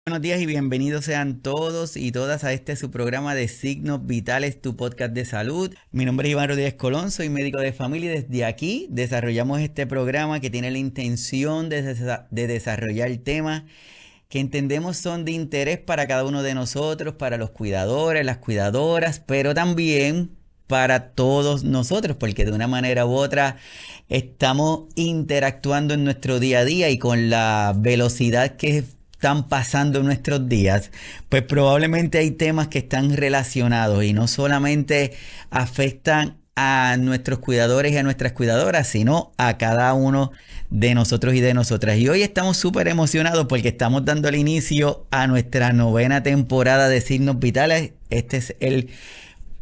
Buenos días y bienvenidos sean todos y todas a este su programa de Signos Vitales, tu podcast de salud. Mi nombre es Iván Rodríguez Colón, soy médico de familia y desde aquí desarrollamos este programa que tiene la intención de desarrollar temas que entendemos son de interés para cada uno de nosotros, para los cuidadores, las cuidadoras, pero también para todos nosotros, porque de una manera u otra estamos interactuando en nuestro día a día y con la velocidad que están pasando nuestros días, pues probablemente hay temas que están relacionados y no solamente afectan a nuestros cuidadores y a nuestras cuidadoras, sino a cada uno de nosotros y de nosotras. Y hoy estamos súper emocionados porque estamos dando el inicio a nuestra novena temporada de Signos Vitales. Este es el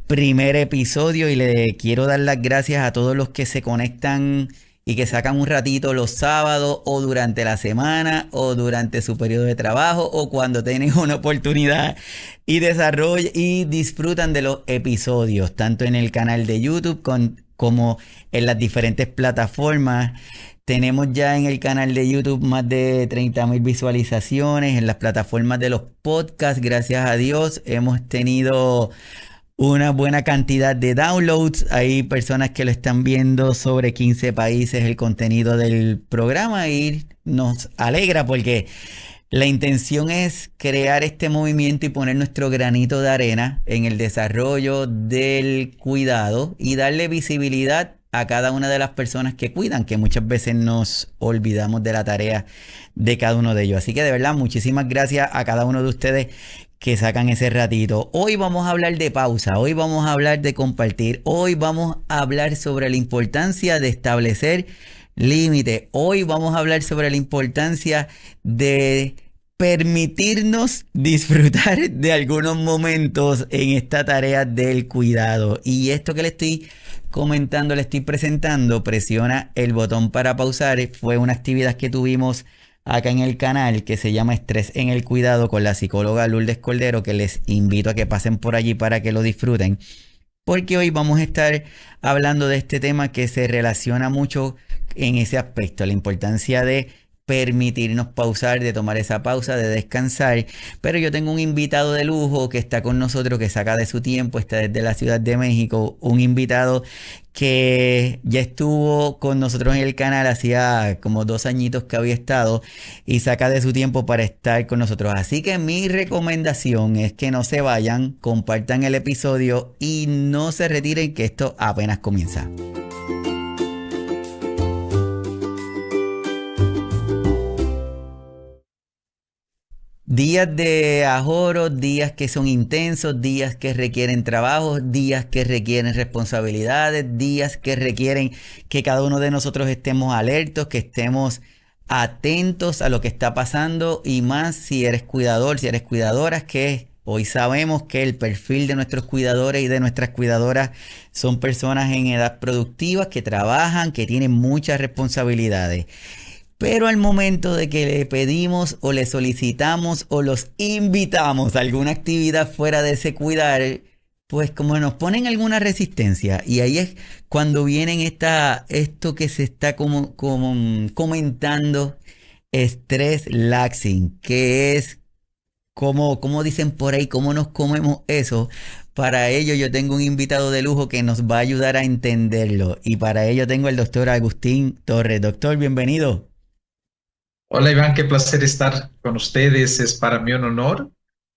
primer episodio y le quiero dar las gracias a todos los que se conectan y que sacan un ratito los sábados o durante la semana o durante su periodo de trabajo o cuando tienen una oportunidad y desarrollan y disfrutan de los episodios, tanto en el canal de YouTube como en las diferentes plataformas. Tenemos ya en el canal de YouTube más de 30,000 visualizaciones, en las plataformas de los podcasts, gracias a Dios, hemos tenido una buena cantidad de downloads. Hay personas que lo están viendo sobre 15 países el contenido del programa y nos alegra porque la intención es crear este movimiento y poner nuestro granito de arena en el desarrollo del cuidado y darle visibilidad a cada una de las personas que cuidan, que muchas veces nos olvidamos de la tarea de cada uno de ellos. Así que de verdad, muchísimas gracias a cada uno de ustedes que sacan ese ratito. Hoy vamos a hablar de pausa, hoy vamos a hablar de compartir, hoy vamos a hablar sobre la importancia de establecer límites, hoy vamos a hablar sobre la importancia de permitirnos disfrutar de algunos momentos en esta tarea del cuidado. Y esto que le estoy comentando, le estoy presentando, presiona el botón para pausar. Fue una actividad que tuvimos acá en el canal que se llama Estrés en el Cuidado con la psicóloga Lourdes Cordero, que les invito a que pasen por allí para que lo disfruten, porque hoy vamos a estar hablando de este tema que se relaciona mucho en ese aspecto, la importancia de permitirnos pausar, de tomar esa pausa, de descansar. Pero yo tengo un invitado de lujo que está con nosotros, que saca de su tiempo, está desde la Ciudad de México, un invitado que ya estuvo con nosotros en el canal, hacía como 2 añitos que había estado y saca de su tiempo para estar con nosotros. Así que mi recomendación es que no se vayan, compartan el episodio y no se retiren, que esto apenas comienza. Días de ajoro, días que son intensos, días que requieren trabajo, días que requieren responsabilidades, días que requieren que cada uno de nosotros estemos alertos, que estemos atentos a lo que está pasando y más si eres cuidador, si eres cuidadora, que hoy sabemos que el perfil de nuestros cuidadores y de nuestras cuidadoras son personas en edad productiva que trabajan, que tienen muchas responsabilidades. Pero al momento de que le pedimos o le solicitamos o los invitamos a alguna actividad fuera de ese cuidar, pues como nos ponen alguna resistencia. Y ahí es cuando vienen esto que se está como comentando, estrés laxing, que es como dicen por ahí, cómo nos comemos eso. Para ello yo tengo un invitado de lujo que nos va a ayudar a entenderlo. Y para ello tengo al doctor Agustín Torres. Doctor, bienvenido. Hola Iván, qué placer estar con ustedes. Es para mí un honor,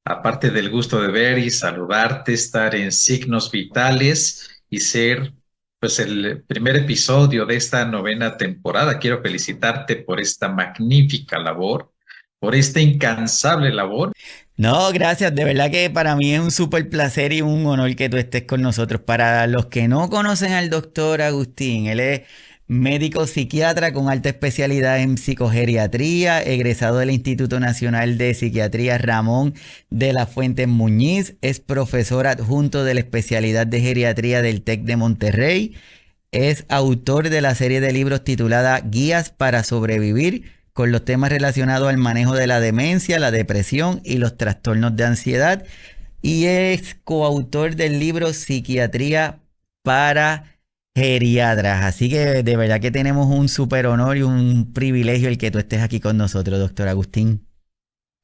aparte del gusto de ver y saludarte, estar en Signos Vitales y ser pues el primer episodio de esta novena temporada. Quiero felicitarte por esta magnífica labor, por esta incansable labor. No, gracias. De verdad que para mí es un súper placer y un honor que tú estés con nosotros. Para los que no conocen al doctor Agustín, él es médico psiquiatra con alta especialidad en psicogeriatría, egresado del Instituto Nacional de Psiquiatría Ramón de la Fuente Muñiz, es profesor adjunto de la especialidad de geriatría del TEC de Monterrey, es autor de la serie de libros titulada Guías para sobrevivir con los temas relacionados al manejo de la demencia, la depresión y los trastornos de ansiedad. Y es coautor del libro Psiquiatría para Geriatras. Así que de verdad que tenemos un súper honor y un privilegio el que tú estés aquí con nosotros, doctor Agustín.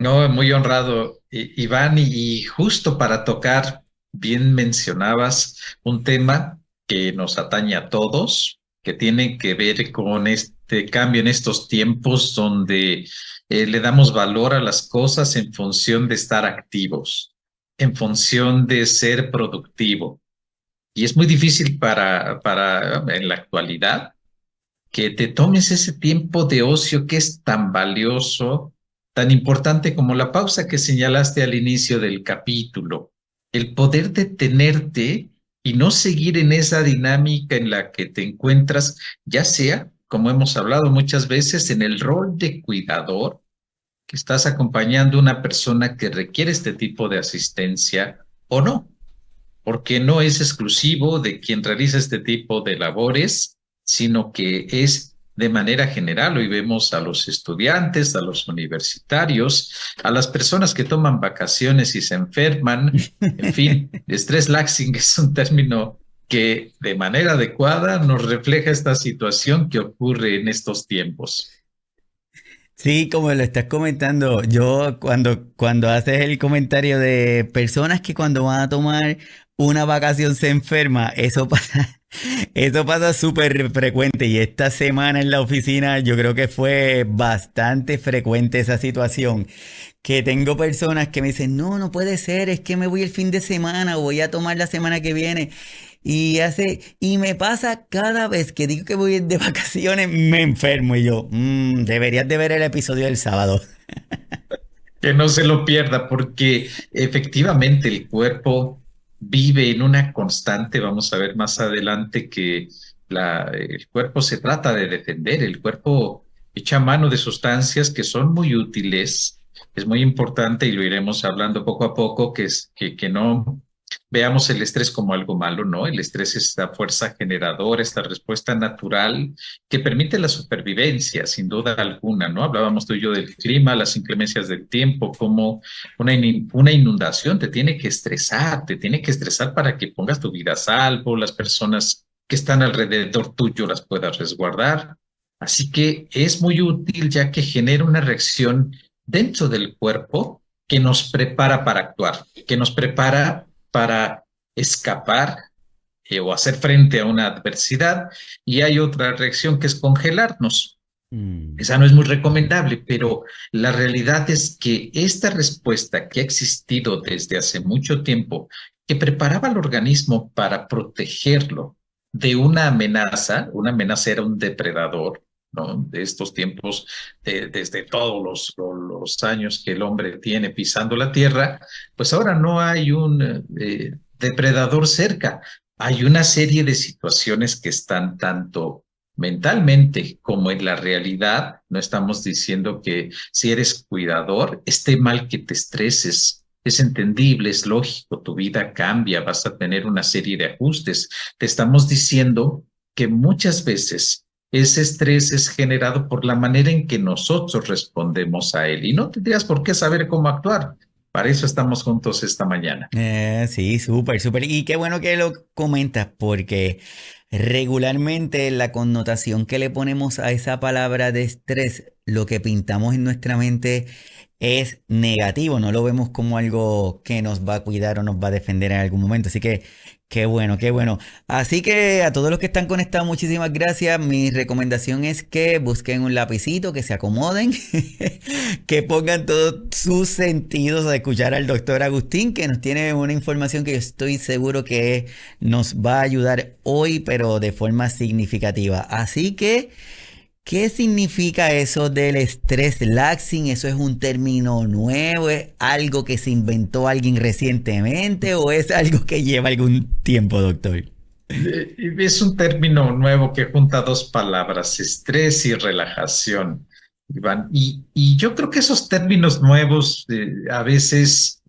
No, muy honrado, Iván, y justo para tocar, bien mencionabas un tema que nos atañe a todos, que tiene que ver con este cambio en estos tiempos donde le damos valor a las cosas en función de estar activos, en función de ser productivo. Y es muy difícil para en la actualidad que te tomes ese tiempo de ocio que es tan valioso, tan importante como la pausa que señalaste al inicio del capítulo, el poder detenerte y no seguir en esa dinámica en la que te encuentras, ya sea, como hemos hablado muchas veces, en el rol de cuidador, que estás acompañando a una persona que requiere este tipo de asistencia o no, porque no es exclusivo de quien realiza este tipo de labores, sino que es de manera general. Hoy vemos a los estudiantes, a los universitarios, a las personas que toman vacaciones y se enferman. En fin, stress laxing es un término que de manera adecuada nos refleja esta situación que ocurre en estos tiempos. Sí, como lo estás comentando, yo cuando haces el comentario de personas que cuando van a tomar una vacación se enferma, eso pasa, eso pasa súper frecuente y esta semana en la oficina yo creo que fue bastante frecuente esa situación, que tengo personas que me dicen, no, no puede ser, es que me voy el fin de semana o voy a tomar la semana que viene. Y me pasa cada vez que digo que voy de vacaciones, me enfermo y yo, deberías de ver el episodio del sábado. Que no se lo pierda, porque efectivamente el cuerpo vive en una constante, vamos a ver más adelante que el cuerpo se trata de defender, el cuerpo echa mano de sustancias que son muy útiles, es muy importante y lo iremos hablando poco a poco, que no veamos el estrés como algo malo, ¿no? El estrés es esta fuerza generadora, esta respuesta natural que permite la supervivencia, sin duda alguna, ¿no? Hablábamos tú y yo del clima, las inclemencias del tiempo, como una inundación te tiene que estresar para que pongas tu vida a salvo, las personas que están alrededor tuyo las puedas resguardar. Así que es muy útil ya que genera una reacción dentro del cuerpo que nos prepara para actuar, que nos prepara para escapar o hacer frente a una adversidad, y hay otra reacción que es congelarnos. Mm, Esa no es muy recomendable, pero la realidad es que esta respuesta que ha existido desde hace mucho tiempo, que preparaba al organismo para protegerlo de una amenaza era un depredador, ¿no? De estos tiempos, desde todos los años que el hombre tiene pisando la tierra, pues ahora no hay un depredador cerca. Hay una serie de situaciones que están tanto mentalmente como en la realidad. No estamos diciendo que si eres cuidador, esté mal que te estreses. Es entendible, es lógico, tu vida cambia, vas a tener una serie de ajustes. Te estamos diciendo que muchas veces ese estrés es generado por la manera en que nosotros respondemos a él y no tendrías por qué saber cómo actuar. Para eso estamos juntos esta mañana. sí, súper, súper. Y qué bueno que lo comentas, porque regularmente la connotación que le ponemos a esa palabra de estrés, lo que pintamos en nuestra mente es negativo, no lo vemos como algo que nos va a cuidar o nos va a defender en algún momento. Así que qué bueno, qué bueno. Así que a todos los que están conectados, muchísimas gracias. Mi recomendación es que busquen un lapicito, que se acomoden, que pongan todos sus sentidos a escuchar al doctor Agustín, que nos tiene una información que yo estoy seguro que nos va a ayudar hoy, pero de forma significativa. Así que, ¿qué significa eso del estrés laxing? ¿Eso es un término nuevo? ¿Es algo que se inventó alguien recientemente o es algo que lleva algún tiempo, doctor? Es un término nuevo que junta dos palabras, estrés y relajación, Iván. Y yo creo que esos términos nuevos, a veces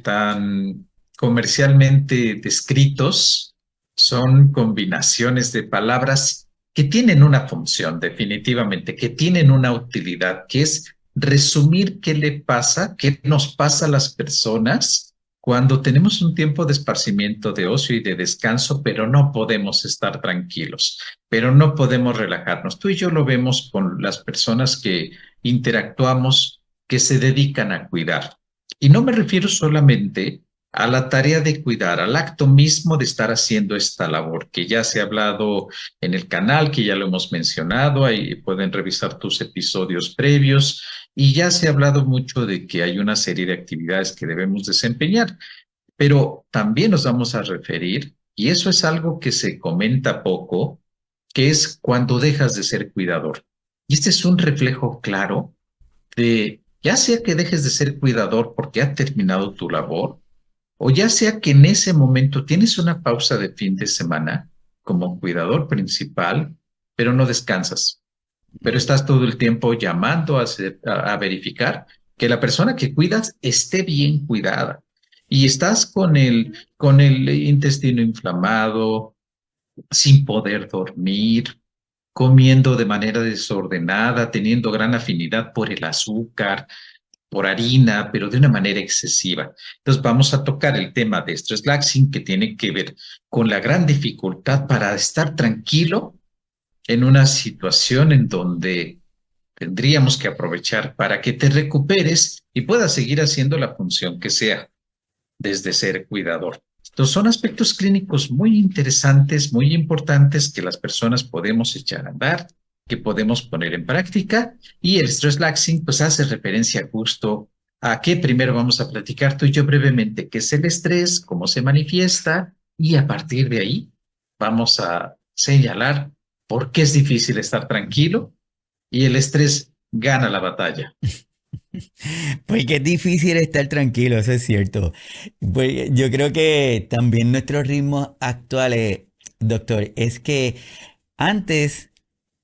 tan comercialmente descritos, son combinaciones de palabras que tienen una función, definitivamente, que tienen una utilidad, que es resumir qué le pasa, qué nos pasa a las personas cuando tenemos un tiempo de esparcimiento, de ocio y de descanso, pero no podemos estar tranquilos, pero no podemos relajarnos. Tú y yo lo vemos con las personas que interactuamos que se dedican a cuidar. Y no me refiero solamente a la tarea de cuidar, al acto mismo de estar haciendo esta labor, que ya se ha hablado en el canal, que ya lo hemos mencionado, ahí pueden revisar tus episodios previos, y ya se ha hablado mucho de que hay una serie de actividades que debemos desempeñar, pero también nos vamos a referir, y eso es algo que se comenta poco, que es cuando dejas de ser cuidador. Y este es un reflejo claro de, ya sea que dejes de ser cuidador porque ha terminado tu labor, o ya sea que en ese momento tienes una pausa de fin de semana como cuidador principal, pero no descansas, pero estás todo el tiempo llamando a verificar que la persona que cuidas esté bien cuidada. Y estás con el intestino inflamado, sin poder dormir, comiendo de manera desordenada, teniendo gran afinidad por el azúcar, por harina, pero de una manera excesiva. Entonces vamos a tocar el tema de stress laxing, que tiene que ver con la gran dificultad para estar tranquilo en una situación en donde tendríamos que aprovechar para que te recuperes y puedas seguir haciendo la función que sea desde ser cuidador. Entonces son aspectos clínicos muy interesantes, muy importantes que las personas podemos echar a andar, que podemos poner en práctica, y el stress laxing pues hace referencia justo a que primero vamos a platicar tú y yo brevemente qué es el estrés, cómo se manifiesta, y a partir de ahí vamos a señalar por qué es difícil estar tranquilo y el estrés gana la batalla. Pues que es difícil estar tranquilo, eso es cierto. Pues yo creo que también nuestros ritmos actuales, doctor, es que antes,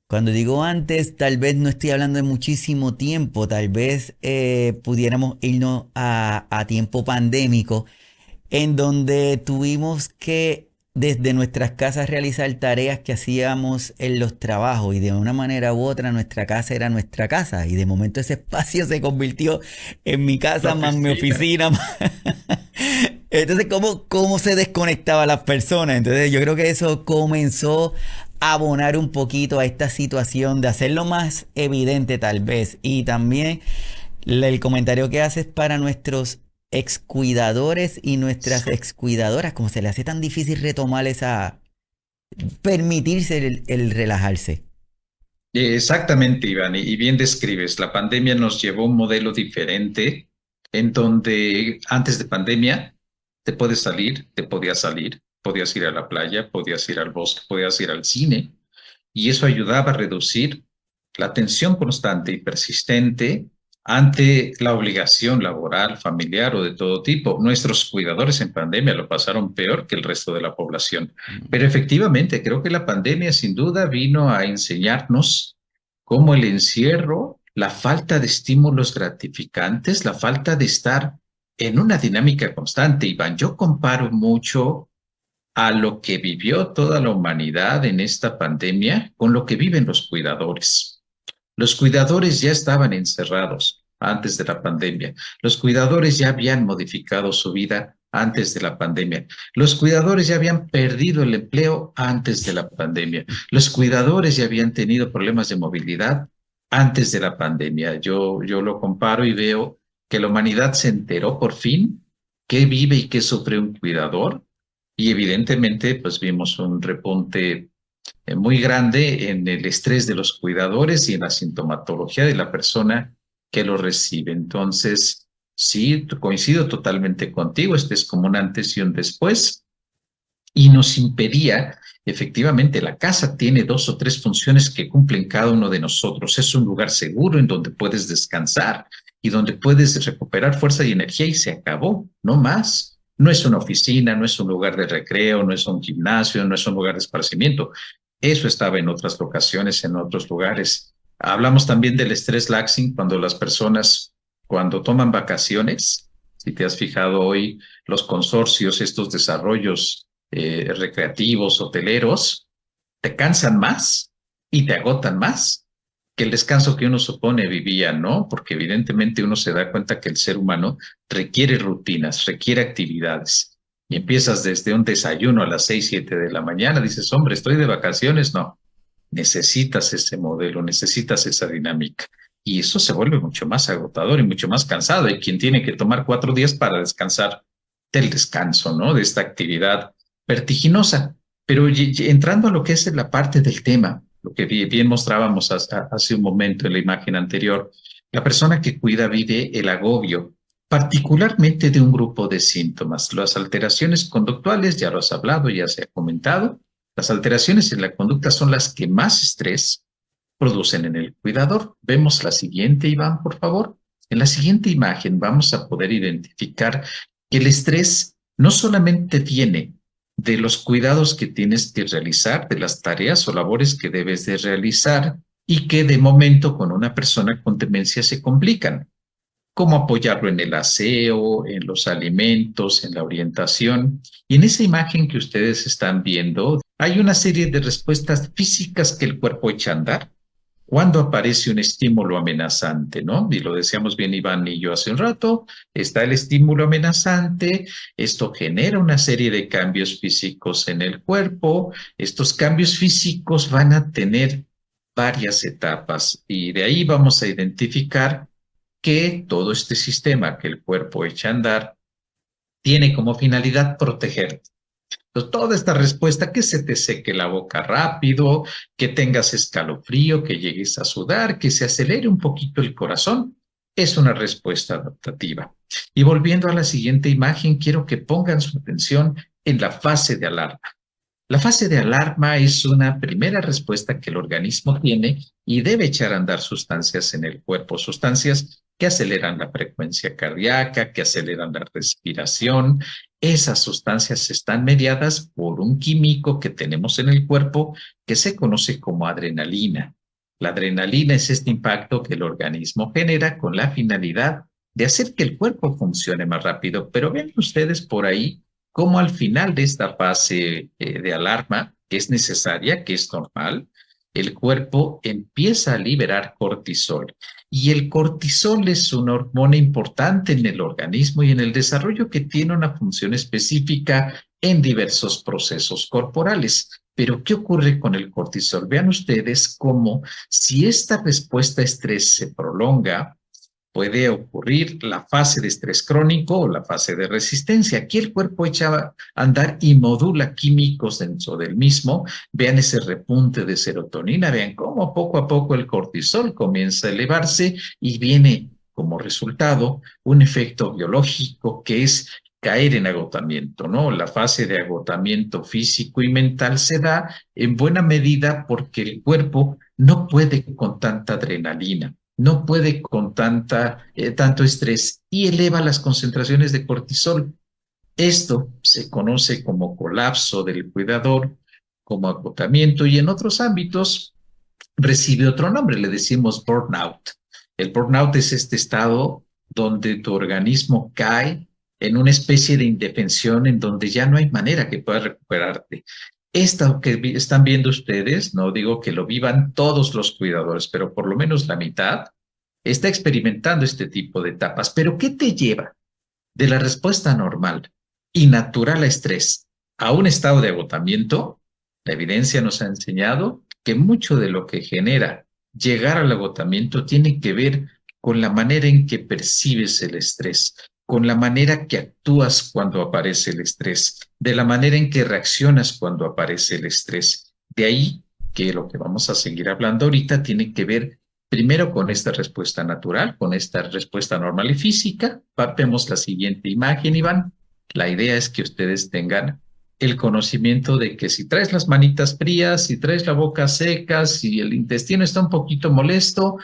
cuando digo antes, tal vez no estoy hablando de muchísimo tiempo, tal vez pudiéramos irnos a tiempo pandémico, en donde tuvimos que desde nuestras casas realizar tareas que hacíamos en los trabajos y de una manera u otra nuestra casa era nuestra casa y de momento ese espacio se convirtió en mi La casa más mi oficina. oficina. Entonces, ¿cómo se desconectaban las personas? Entonces yo creo que eso comenzó a abonar un poquito a esta situación de hacerlo más evidente tal vez y también el comentario que haces para nuestros excuidadores y nuestras excuidadoras, como se le hace tan difícil retomar esa, permitirse el relajarse. Exactamente, Iván, y bien describes, la pandemia nos llevó a un modelo diferente en donde antes de pandemia te puedes salir, te podías salir, podías ir a la playa, podías ir al bosque, podías ir al cine, y eso ayudaba a reducir la tensión constante y persistente ante la obligación laboral, familiar o de todo tipo. Nuestros cuidadores en pandemia lo pasaron peor que el resto de la población. Pero efectivamente, creo que la pandemia sin duda vino a enseñarnos cómo el encierro, la falta de estímulos gratificantes, la falta de estar en una dinámica constante. Iván, yo comparo mucho a lo que vivió toda la humanidad en esta pandemia con lo que viven los cuidadores. Los cuidadores ya estaban encerrados antes de la pandemia. Los cuidadores ya habían modificado su vida antes de la pandemia. Los cuidadores ya habían perdido el empleo antes de la pandemia. Los cuidadores ya habían tenido problemas de movilidad antes de la pandemia. Yo lo comparo y veo que la humanidad se enteró por fin qué vive y qué sufre un cuidador, y evidentemente pues vimos un repunte muy grande en el estrés de los cuidadores y en la sintomatología de la persona que lo recibe. Entonces, sí, coincido totalmente contigo, este es como un antes y un después, y nos impedía, efectivamente, la casa tiene dos o tres funciones que cumplen cada uno de nosotros. Es un lugar seguro en donde puedes descansar y donde puedes recuperar fuerza y energía y se acabó, no más. No es una oficina, no es un lugar de recreo, no es un gimnasio, no es un lugar de esparcimiento. Eso estaba en otras locaciones, en otros lugares. Hablamos también del estrés laxing cuando las personas, cuando toman vacaciones, si te has fijado hoy, los consorcios, estos desarrollos recreativos, hoteleros, te cansan más y te agotan más que el descanso que uno supone vivía, ¿no? Porque evidentemente uno se da cuenta que el ser humano requiere rutinas, requiere actividades. Y empiezas desde un desayuno a las 6, 7 de la mañana, dices, hombre, estoy de vacaciones, no. Necesitas ese modelo, necesitas esa dinámica. y eso se vuelve mucho más agotador y mucho más cansado. Hay quien tiene que tomar 4 días para descansar del descanso, ¿no? De esta actividad vertiginosa. Pero entrando a lo que es la parte del tema, lo que bien mostrábamos hace un momento en la imagen anterior, la persona que cuida vive el agobio, particularmente de un grupo de síntomas. Las alteraciones conductuales, ya lo has hablado, ya se ha comentado, las alteraciones en la conducta son las que más estrés producen en el cuidador. Vemos la siguiente, Iván, por favor. En la siguiente imagen vamos a poder identificar que el estrés no solamente viene de los cuidados que tienes que realizar, de las tareas o labores que debes de realizar y que de momento con una persona con demencia se complican, cómo apoyarlo en el aseo, en los alimentos, en la orientación. Y en esa imagen que ustedes están viendo, hay una serie de respuestas físicas que el cuerpo echa a andar cuando aparece un estímulo amenazante, ¿no? Y lo decíamos bien Iván y yo hace un rato, está el estímulo amenazante, esto genera una serie de cambios físicos en el cuerpo, estos cambios físicos van a tener varias etapas y de ahí vamos a identificar que todo este sistema que el cuerpo echa a andar tiene como finalidad protegerte. Entonces, toda esta respuesta, que se te seque la boca rápido, que tengas escalofrío, que llegues a sudar, que se acelere un poquito el corazón, es una respuesta adaptativa. Y volviendo a la siguiente imagen, quiero que pongan su atención en la fase de alarma. La fase de alarma es una primera respuesta que el organismo tiene y debe echar a andar sustancias en el cuerpo, sustancias que aceleran la frecuencia cardíaca, que aceleran la respiración. Esas sustancias están mediadas por un químico que tenemos en el cuerpo que se conoce como adrenalina. La adrenalina es este impacto que el organismo genera con la finalidad de hacer que el cuerpo funcione más rápido. Pero vean ustedes por ahí cómo al final de esta fase de alarma, que es necesaria, que es normal, el cuerpo empieza a liberar cortisol. Y el cortisol es una hormona importante en el organismo y en el desarrollo, que tiene una función específica en diversos procesos corporales. Pero, ¿qué ocurre con el cortisol? Vean ustedes cómo, si esta respuesta a estrés se prolonga, puede ocurrir la fase de estrés crónico o la fase de resistencia. Aquí el cuerpo echa a andar y modula químicos dentro del mismo. Vean ese repunte de serotonina, vean cómo poco a poco el cortisol comienza a elevarse y viene como resultado un efecto biológico que es caer en agotamiento, ¿no? La fase de agotamiento físico y mental se da en buena medida porque el cuerpo no puede con tanta adrenalina, no puede con tanto estrés y eleva las concentraciones de cortisol. Esto se conoce como colapso del cuidador, como agotamiento, y en otros ámbitos recibe otro nombre, le decimos burnout. El burnout es este estado donde tu organismo cae en una especie de indefensión en donde ya no hay manera que puedas recuperarte. Esto que están viendo ustedes, no digo que lo vivan todos los cuidadores, pero por lo menos la mitad está experimentando este tipo de etapas. Pero ¿qué te lleva de la respuesta normal y natural a estrés a un estado de agotamiento? La evidencia nos ha enseñado que mucho de lo que genera llegar al agotamiento tiene que ver con la manera en que percibes el estrés, con la manera que actúas cuando aparece el estrés, de la manera en que reaccionas cuando aparece el estrés. De ahí que lo que vamos a seguir hablando ahorita tiene que ver primero con esta respuesta natural, con esta respuesta normal y física. Vemos la siguiente imagen, Iván. La idea es que ustedes tengan el conocimiento de que si traes las manitas frías, si traes la boca seca, si el intestino está un poquito molesto,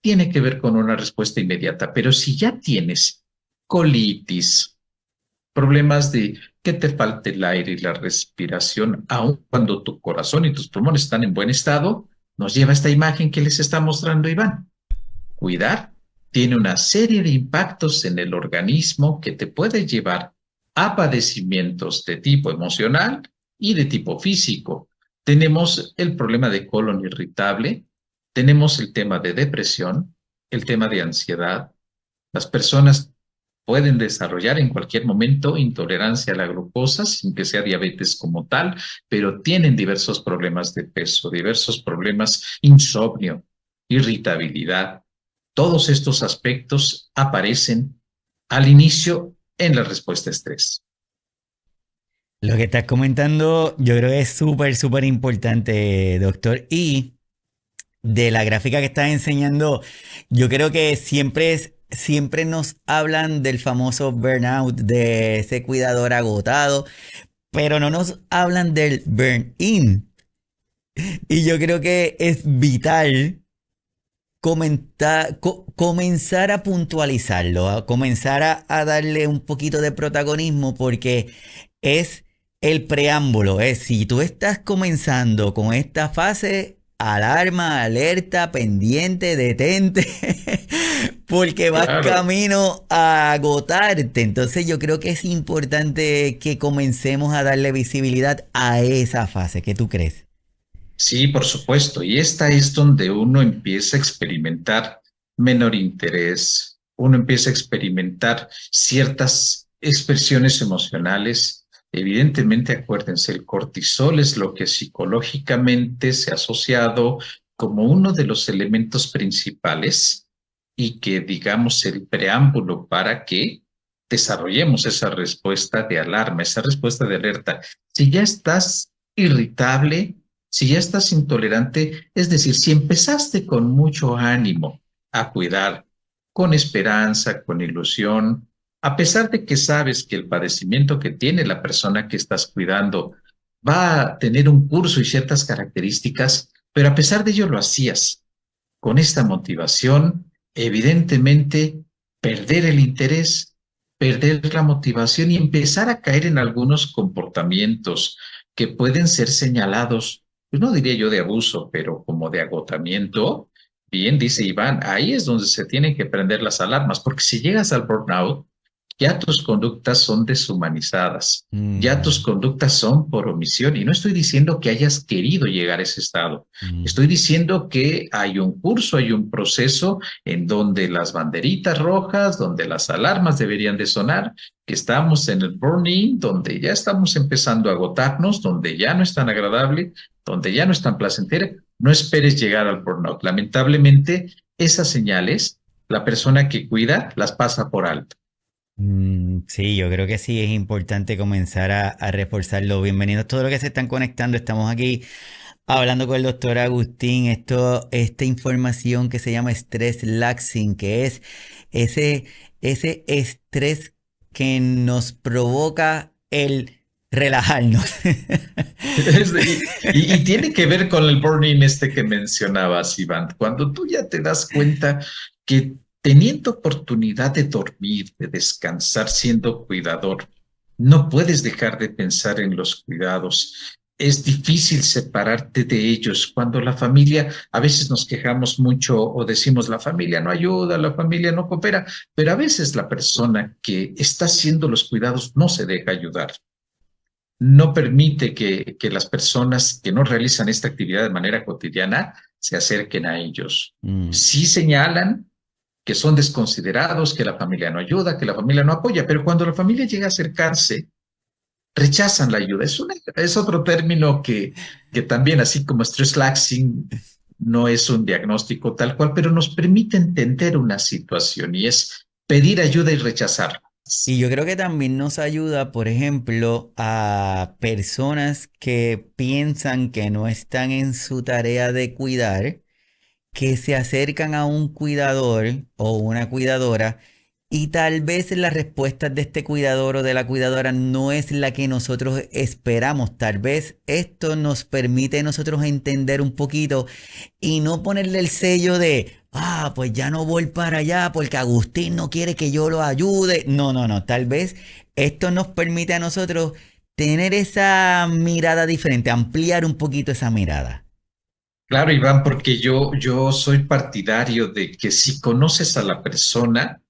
tiene que ver con una respuesta inmediata. Pero si ya tienes colitis, problemas de que te falte el aire y la respiración, aun cuando tu corazón y tus pulmones están en buen estado, nos lleva a esta imagen que les está mostrando Iván. Cuidar tiene una serie de impactos en el organismo que te puede llevar a padecimientos de tipo emocional y de tipo físico. Tenemos el problema de colon irritable, tenemos el tema de depresión, el tema de ansiedad. Las personas pueden desarrollar en cualquier momento intolerancia a la glucosa, sin que sea diabetes como tal, pero tienen diversos problemas de peso, diversos problemas, insomnio, irritabilidad. todos estos aspectos aparecen al inicio en la respuesta a estrés. Lo que estás comentando yo creo que es súper, súper importante, doctor. Y de la gráfica que estás enseñando, yo creo que siempre nos hablan del famoso burnout, de ese cuidador agotado, pero no nos hablan del burn-in. Y yo creo que es vital comenzar a puntualizarlo, a comenzar a darle un poquito de protagonismo porque es el preámbulo. Es si tú estás comenzando con esta fase, alarma, alerta, pendiente, detente, porque vas Claro. camino a agotarte. Entonces yo creo que es importante que comencemos a darle visibilidad a esa fase. ¿Qué tú crees? Sí, por supuesto. Y esta es donde uno empieza a experimentar menor interés, uno empieza a experimentar ciertas expresiones emocionales. Evidentemente, acuérdense, el cortisol es lo que psicológicamente se ha asociado como uno de los elementos principales y que, digamos, el preámbulo para que desarrollemos esa respuesta de alarma, esa respuesta de alerta. Si ya estás irritable, si ya estás intolerante, es decir, si empezaste con mucho ánimo a cuidar, con esperanza, con ilusión, a pesar de que sabes que el padecimiento que tiene la persona que estás cuidando va a tener un curso y ciertas características, pero a pesar de ello lo hacías con esta motivación, evidentemente perder el interés, perder la motivación y empezar a caer en algunos comportamientos que pueden ser señalados, pues no diría yo de abuso, pero como de agotamiento. Bien, dice Iván, ahí es donde se tienen que prender las alarmas, porque si llegas al burnout, ya tus conductas son deshumanizadas, ya tus Mm, conductas son por omisión. Y no estoy diciendo que hayas querido llegar a ese estado, mm. estoy diciendo que hay un curso, hay un proceso en donde las banderitas rojas, donde las alarmas deberían de sonar, que estamos en el burning, donde ya estamos empezando a agotarnos, donde ya no es tan agradable, donde ya no es tan placentera. No esperes llegar al burnout. Lamentablemente, esas señales, la persona que cuida las pasa por alto. Sí, yo creo que sí es importante comenzar a reforzarlo. Bienvenidos a todos los que se están conectando. Estamos aquí hablando con el doctor Agustín. Esta información que se llama estrés laxing, que es ese, ese estrés que nos provoca el relajarnos. Y tiene que ver con el burning este que mencionabas, Iván. Cuando tú ya te das cuenta que teniendo oportunidad de dormir, de descansar siendo cuidador, no puedes dejar de pensar en los cuidados. Es difícil separarte de ellos. Cuando la familia, a veces nos quejamos mucho o decimos la familia no ayuda, la familia no coopera, pero a veces la persona que está haciendo los cuidados no se deja ayudar, no permite que las personas que no realizan esta actividad de manera cotidiana se acerquen a ellos. Mm. Sí señalan que son desconsiderados, que la familia no ayuda, que la familia no apoya, pero cuando la familia llega a acercarse, rechazan la ayuda. Es otro término que también, así como stress laxing, no es un diagnóstico tal cual, pero nos permite entender una situación y es pedir ayuda y rechazarla. Y yo creo que también nos ayuda, por ejemplo, a personas que piensan que no están en su tarea de cuidar, que se acercan a un cuidador o una cuidadora y tal vez la respuesta de este cuidador o de la cuidadora no es la que nosotros esperamos. Tal vez esto nos permite a nosotros entender un poquito y no ponerle el sello de, pues ya no voy para allá porque Agustín no quiere que yo lo ayude. No, no, no. Tal vez esto nos permite a nosotros tener esa mirada diferente, ampliar un poquito esa mirada. Claro, Iván, porque yo soy partidario de que si conoces a la persona,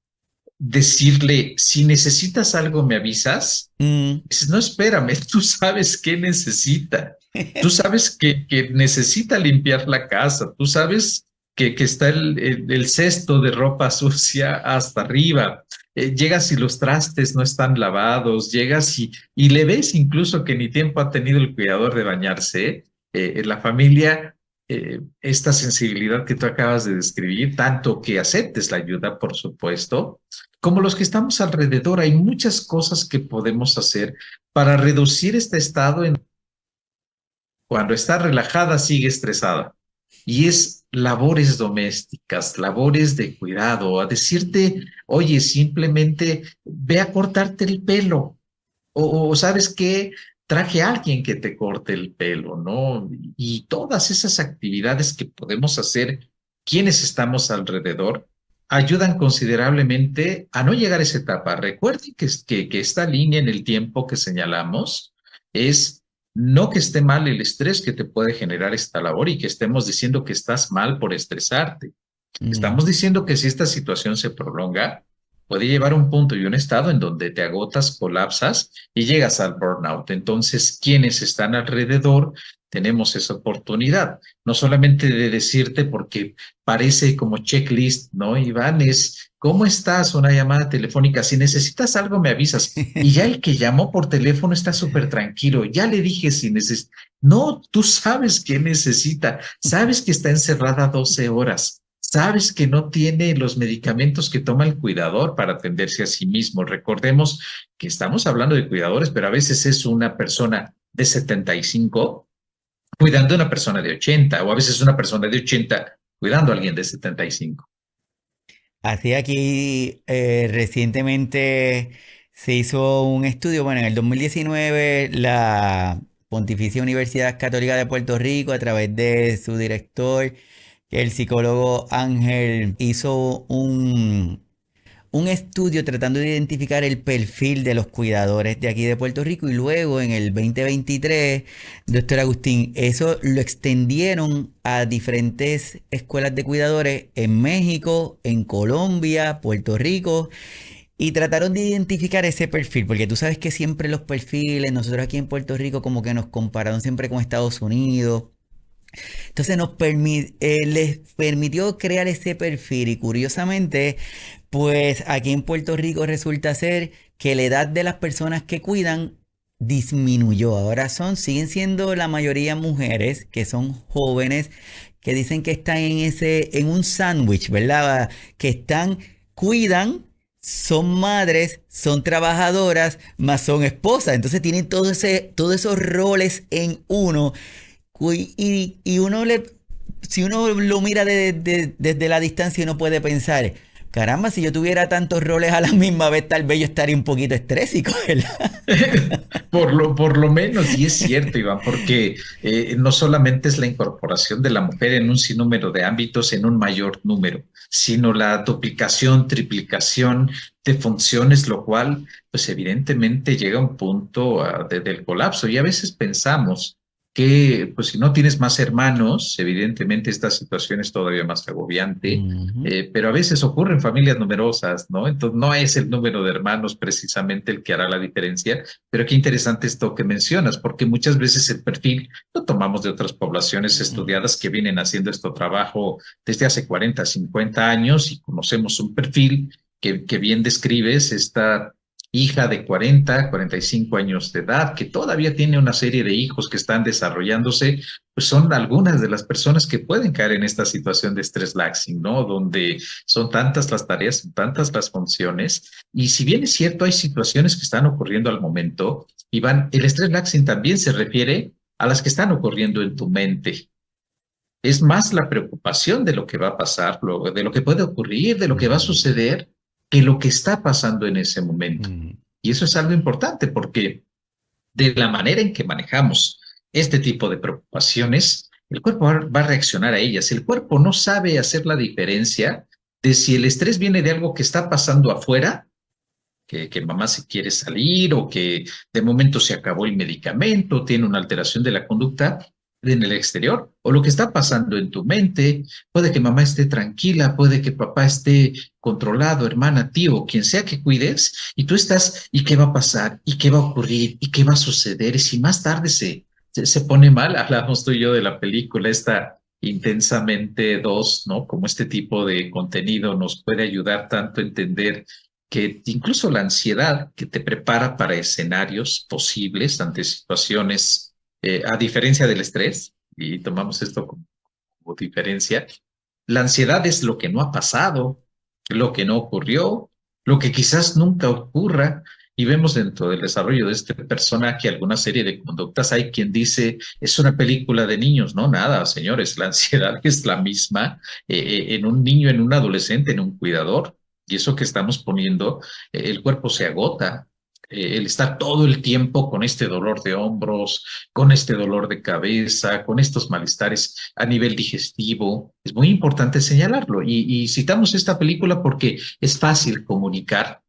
decirle, si necesitas algo, me avisas. Mm. Dices, no, espérame, tú sabes qué necesita. Tú sabes que necesita limpiar la casa. Tú sabes que está el cesto de ropa sucia hasta arriba. Llegas y los trastes no están lavados. Llegas y le ves incluso que ni tiempo ha tenido el cuidador de bañarse. La familia esta sensibilidad que tú acabas de describir, tanto que aceptes la ayuda, por supuesto, como los que estamos alrededor. Hay muchas cosas que podemos hacer para reducir este estado en cuando está relajada, sigue estresada. Y es labores domésticas, labores de cuidado, a decirte, oye, simplemente ve a cortarte el pelo. O sabes qué, traje a alguien que te corte el pelo, ¿no? Y todas esas actividades que podemos hacer, quienes estamos alrededor, ayudan considerablemente a no llegar a esa etapa. Recuerden que esta línea en el tiempo que señalamos es no que esté mal el estrés que te puede generar esta labor y que estemos diciendo que estás mal por estresarte. Estamos Mm. diciendo que si esta situación se prolonga, puede llevar a un punto y un estado en donde te agotas, colapsas y llegas al burnout. Entonces, quienes están alrededor, tenemos esa oportunidad, no solamente de decirte, porque parece como checklist, ¿no, Iván? Es, ¿cómo estás? Una llamada telefónica. Si necesitas algo, me avisas. Y ya el que llamó por teléfono está súper tranquilo. Ya le dije si necesitas. No, tú sabes qué necesita. Sabes que está encerrada 12 horas. Sabes que no tiene los medicamentos que toma el cuidador para atenderse a sí mismo. Recordemos que estamos hablando de cuidadores, pero a veces es una persona de 75 cuidando a una persona de 80, o a veces una persona de 80 cuidando a alguien de 75. Así aquí recientemente se hizo un estudio, bueno, en el 2019 la Pontificia Universidad Católica de Puerto Rico a través de su director, el psicólogo Ángel, hizo un estudio tratando de identificar el perfil de los cuidadores de aquí de Puerto Rico y luego en el 2023, doctor Agustín, eso lo extendieron a diferentes escuelas de cuidadores en México, en Colombia, Puerto Rico y trataron de identificar ese perfil, porque tú sabes que siempre los perfiles, nosotros aquí en Puerto Rico como que nos compararon siempre con Estados Unidos. Entonces les permitió crear ese perfil y curiosamente, pues aquí en Puerto Rico resulta ser que la edad de las personas que cuidan disminuyó. Ahora siguen siendo la mayoría mujeres que son jóvenes, que dicen que están en un sándwich, ¿verdad? Que cuidan, son madres, son trabajadoras, más son esposas. Entonces tienen todos esos roles en uno. Y si uno lo mira desde la distancia, uno puede pensar, caramba, si yo tuviera tantos roles a la misma vez, tal vez yo estaría un poquito estrésico, ¿verdad? Por lo menos, y es cierto, Iván, porque no solamente es la incorporación de la mujer en un sinnúmero de ámbitos, en un mayor número, sino la duplicación, triplicación de funciones, lo cual, pues evidentemente llega a un punto del colapso. Y a veces pensamos que, pues si no tienes más hermanos, evidentemente esta situación es todavía más agobiante, Ujú. pero a veces ocurre en familias numerosas, ¿no? Entonces no es el número de hermanos precisamente el que hará la diferencia, pero qué interesante esto que mencionas, porque muchas veces el perfil lo tomamos de otras poblaciones estudiadas que vienen haciendo este trabajo desde hace 40, 50 años y conocemos un perfil que bien describes, esta hija de 40, 45 años de edad, que todavía tiene una serie de hijos que están desarrollándose, pues son algunas de las personas que pueden caer en esta situación de estrés laxing, ¿no? Donde son tantas las tareas, son tantas las funciones, y si bien es cierto, hay situaciones que están ocurriendo al momento, Iván, el estrés laxing también se refiere a las que están ocurriendo en tu mente. Es más la preocupación de lo que va a pasar, de lo que puede ocurrir, de lo que va a Ujú. suceder, que lo que está pasando en ese momento. Ujú. Y eso es algo importante porque de la manera en que manejamos este tipo de preocupaciones, el cuerpo va a reaccionar a ellas. El cuerpo no sabe hacer la diferencia de si el estrés viene de algo que está pasando afuera, que mamá se quiere salir o que de momento se acabó el medicamento, tiene una alteración de la conducta en el exterior, o lo que está pasando en tu mente, puede que mamá esté tranquila, puede que papá esté controlado, hermana, tío, quien sea que cuides, y tú estás, ¿y qué va a pasar? ¿Y qué va a ocurrir? ¿Y qué va a suceder? Y si más tarde se pone mal, hablamos tú y yo de la película esta Intensamente dos, ¿no? Como este tipo de contenido nos puede ayudar tanto a entender que incluso la ansiedad que te prepara para escenarios posibles ante situaciones, a diferencia del estrés, y tomamos esto como como diferencia. La ansiedad es lo que no ha pasado, lo que no ocurrió, lo que quizás nunca ocurra. Y vemos dentro del desarrollo de este personaje alguna serie de conductas. Hay quien dice, es una película de niños. No, nada, señores, la ansiedad es la misma en un niño, en un adolescente, en un cuidador. Y eso que estamos poniendo, el cuerpo se agota. El estar todo el tiempo con este dolor de hombros, con este dolor de cabeza, con estos malestares a nivel digestivo, es muy importante señalarlo. Y citamos esta película porque es fácil comunicar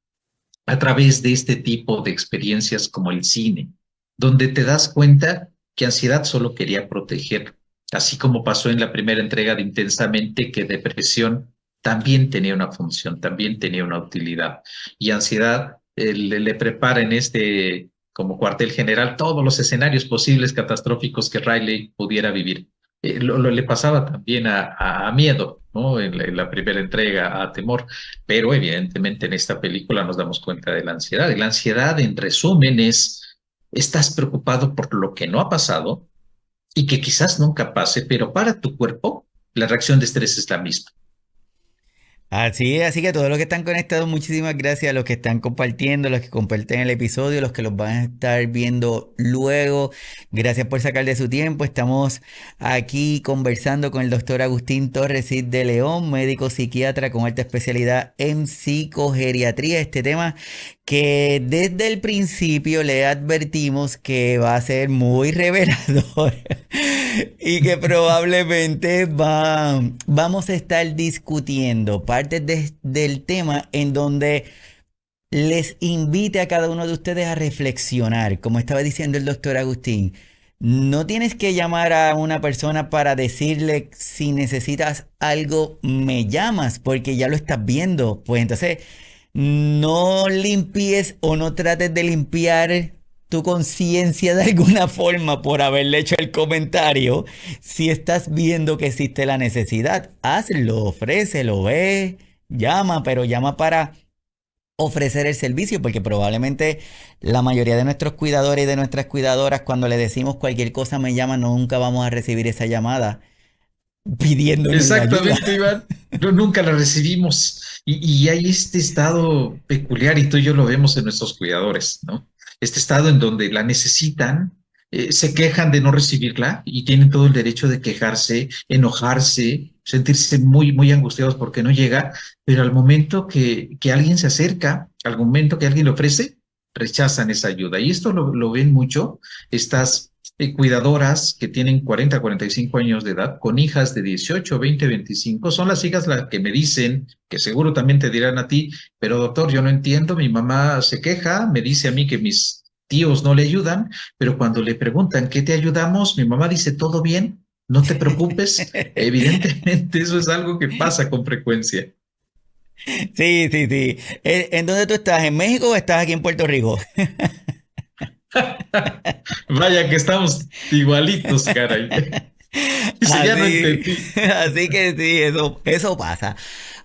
a través de este tipo de experiencias como el cine, donde te das cuenta que ansiedad solo quería proteger, así como pasó en la primera entrega de Intensamente, que depresión también tenía una función, también tenía una utilidad. Y ansiedad le prepara en este como cuartel general todos los escenarios posibles catastróficos que Riley pudiera vivir. Le pasaba también a Miedo, ¿no? En la primera entrega, a Temor, pero evidentemente en esta película nos damos cuenta de la ansiedad. Y la ansiedad, en resumen, es estás preocupado por lo que no ha pasado y que quizás nunca pase, pero para tu cuerpo la reacción de estrés es la misma. Así que todos los que están conectados, muchísimas gracias a los que están compartiendo, los que comparten el episodio, los que los van a estar viendo luego. Gracias por sacar de su tiempo. Estamos aquí conversando con el doctor Agustín Torres Cid de León, médico psiquiatra con alta especialidad en psicogeriatría. Este tema que desde el principio le advertimos que va a ser muy revelador y que probablemente vamos a estar discutiendo partes del tema en donde les invite a cada uno de ustedes a reflexionar. Como estaba diciendo el doctor Agustín, no tienes que llamar a una persona para decirle si necesitas algo, me llamas, porque ya lo estás viendo. Pues entonces, no limpies o no trates de limpiar tu conciencia de alguna forma por haberle hecho el comentario. Si estás viendo que existe la necesidad, hazlo, ofrécelo, ve, llama, pero llama para ofrecer el servicio, porque probablemente la mayoría de nuestros cuidadores y de nuestras cuidadoras, cuando le decimos cualquier cosa me llama, nunca vamos a recibir esa llamada pidiéndonos la ayuda. Exactamente, Iván. No, nunca la recibimos. Y hay este estado peculiar, y tú y yo lo vemos en nuestros cuidadores, ¿no? Este estado en donde la necesitan, se quejan de no recibirla y tienen todo el derecho de quejarse, enojarse, sentirse muy, muy angustiados porque no llega, pero al momento que alguien se acerca, al momento que alguien le ofrece, rechazan esa ayuda. Y esto lo ven mucho estas cuidadoras que tienen 40, 45 años de edad, con hijas de 18, 20, 25, son las hijas las que me dicen, que seguro también te dirán a ti, pero doctor, yo no entiendo, mi mamá se queja, me dice a mí que mis tíos no le ayudan, pero cuando le preguntan, ¿qué te ayudamos? Mi mamá dice, todo bien, no te preocupes. Evidentemente eso es algo que pasa con frecuencia. Sí, sí, sí. ¿En dónde tú estás? ¿En México o estás aquí en Puerto Rico? Vaya que estamos igualitos, caray. Dice, ya no Así, entendí. así que sí, eso pasa.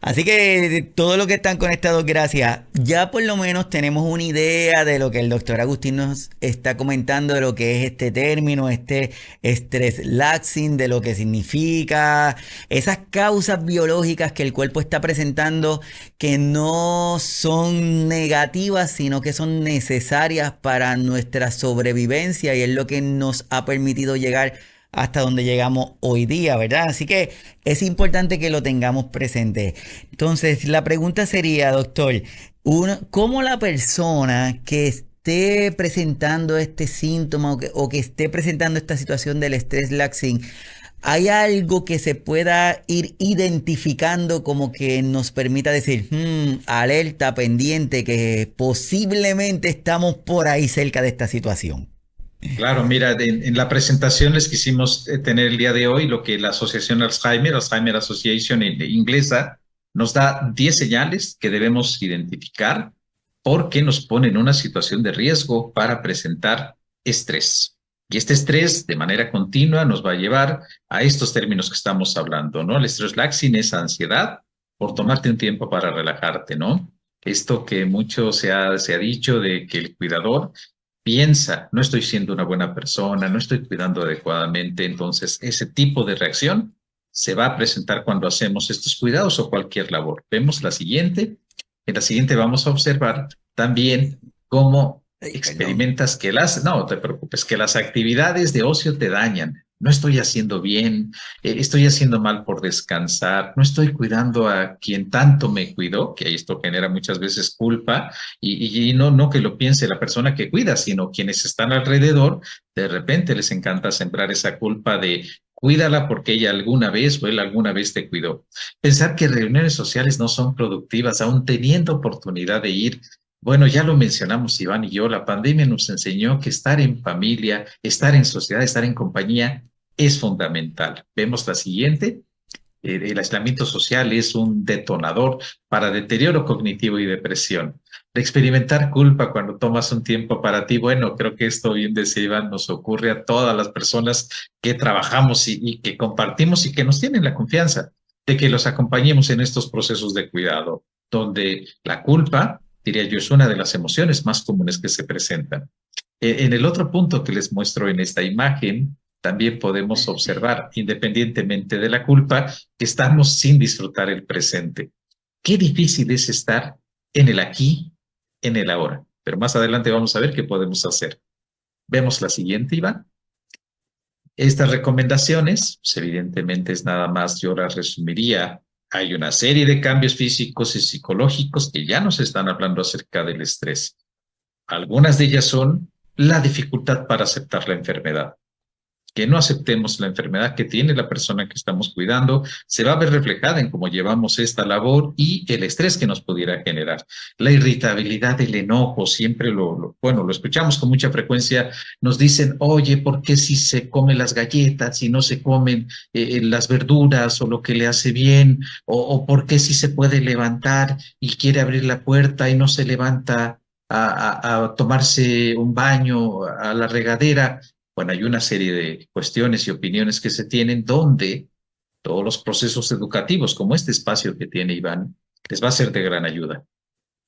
Así que todos los que están conectados, gracias. Ya por lo menos tenemos una idea de lo que el doctor Agustín nos está comentando, de lo que es este término, este estrés laxing, de lo que significa, esas causas biológicas que el cuerpo está presentando que no son negativas, sino que son necesarias para nuestra sobrevivencia y es lo que nos ha permitido llegar hasta donde llegamos hoy día, ¿verdad? Así que es importante que lo tengamos presente. Entonces, la pregunta sería, doctor, ¿cómo la persona que esté presentando este síntoma o que esté presentando esta situación del estrés laxing, hay algo que se pueda ir identificando como que nos permita decir, alerta, pendiente, que posiblemente estamos por ahí cerca de esta situación? Claro, mira, en la presentación les quisimos tener el día de hoy lo que la Asociación Alzheimer, Alzheimer Association inglesa, nos da 10 señales que debemos identificar porque nos pone en una situación de riesgo para presentar estrés. Y este estrés de manera continua nos va a llevar a estos términos que estamos hablando, ¿no? El estrés laxing es ansiedad por tomarte un tiempo para relajarte, ¿no? Esto que mucho se ha dicho de que el cuidador piensa, no estoy siendo una buena persona, no estoy cuidando adecuadamente, entonces ese tipo de reacción se va a presentar cuando hacemos estos cuidados o cualquier labor. Vemos la siguiente. En la siguiente vamos a observar también cómo Ay, perdón. experimentas que no te preocupes, que las actividades de ocio te dañan. No estoy haciendo bien, estoy haciendo mal por descansar, no estoy cuidando a quien tanto me cuidó, que esto genera muchas veces culpa, y no que lo piense la persona que cuida, sino quienes están alrededor, de repente les encanta sembrar esa culpa de cuídala porque ella alguna vez o él alguna vez te cuidó. Pensar que reuniones sociales no son productivas, aún teniendo oportunidad de ir. Bueno, ya lo mencionamos Iván y yo, la pandemia nos enseñó que estar en familia, estar en sociedad, estar en compañía es fundamental. Vemos la siguiente. El aislamiento social es un detonador para deterioro cognitivo y depresión. Experimentar culpa cuando tomas un tiempo para ti, bueno, creo que esto, bien decía Iván, nos ocurre a todas las personas que trabajamos y que compartimos y que nos tienen la confianza de que los acompañemos en estos procesos de cuidado, donde la culpa, diría yo, es una de las emociones más comunes que se presentan. En el otro punto que les muestro en esta imagen, también podemos observar, independientemente de la culpa, que estamos sin disfrutar el presente. Qué difícil es estar en el aquí, en el ahora. Pero más adelante vamos a ver qué podemos hacer. Vemos la siguiente, Iván. Estas recomendaciones, pues evidentemente es nada más, yo las resumiría. Hay una serie de cambios físicos y psicológicos que ya nos están hablando acerca del estrés. Algunas de ellas son la dificultad para aceptar la enfermedad. Que no aceptemos la enfermedad que tiene la persona que estamos cuidando, se va a ver reflejada en cómo llevamos esta labor y el estrés que nos pudiera generar. La irritabilidad, el enojo, siempre bueno, lo escuchamos con mucha frecuencia, nos dicen, oye, ¿por qué si se comen las galletas y no se comen las verduras o lo que le hace bien? O ¿por qué si se puede levantar y quiere abrir la puerta y no se levanta a tomarse un baño a la regadera? Bueno, hay una serie de cuestiones y opiniones que se tienen donde todos los procesos educativos, como este espacio que tiene Iván, les va a ser de gran ayuda.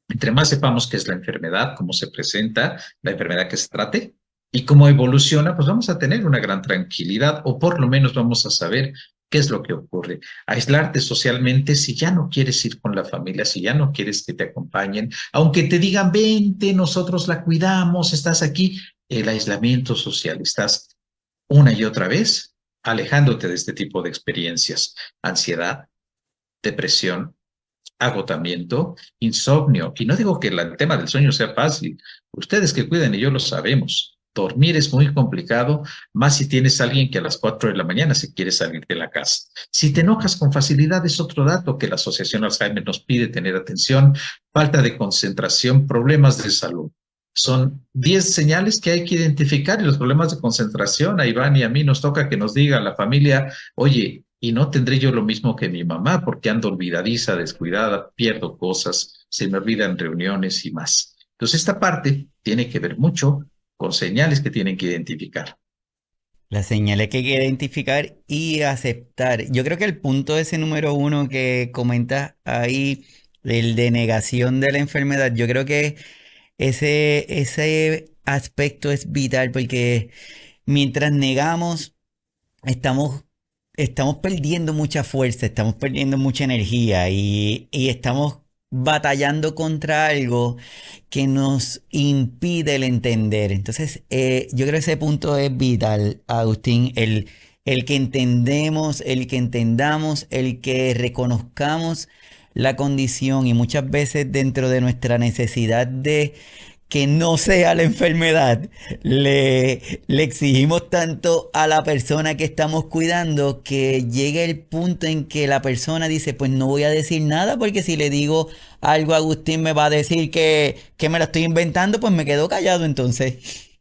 Entre más sepamos qué es la enfermedad, cómo se presenta, la enfermedad que se trate y cómo evoluciona, pues vamos a tener una gran tranquilidad o por lo menos vamos a saber qué es lo que ocurre. Aislarte socialmente si ya no quieres ir con la familia, si ya no quieres que te acompañen, aunque te digan, vente, nosotros la cuidamos, estás aquí, el aislamiento social, estás una y otra vez alejándote de este tipo de experiencias, ansiedad, depresión, agotamiento, insomnio. Y no digo que el tema del sueño sea fácil. Ustedes que cuidan y yo lo sabemos. Dormir es muy complicado, más si tienes a alguien que a las 4 de la mañana se quiere salir de la casa. Si te enojas con facilidad, es otro dato que la Asociación Alzheimer nos pide tener atención, falta de concentración, problemas de salud. Son 10 señales que hay que identificar y los problemas de concentración, a Iván y a mí nos toca que nos diga la familia, oye, y no tendré yo lo mismo que mi mamá porque ando olvidadiza, descuidada, pierdo cosas, se me olvidan reuniones y más. Entonces, esta parte tiene que ver mucho con señales que tienen que identificar. Las señales que hay que identificar y aceptar. Yo creo que el punto ese número uno que comentas ahí, el de negación de la enfermedad, yo creo que ese aspecto es vital porque mientras negamos, estamos, estamos perdiendo mucha fuerza, estamos perdiendo mucha energía y estamos batallando contra algo que nos impide el entender. Entonces, yo creo que ese punto es vital, Agustín, el que entendemos, el que entendamos, el que reconozcamos la condición y muchas veces dentro de nuestra necesidad de que no sea la enfermedad, le exigimos tanto a la persona que estamos cuidando que llegue el punto en que la persona dice, pues no voy a decir nada porque si le digo algo a Agustín me va a decir que me la estoy inventando, pues me quedo callado entonces.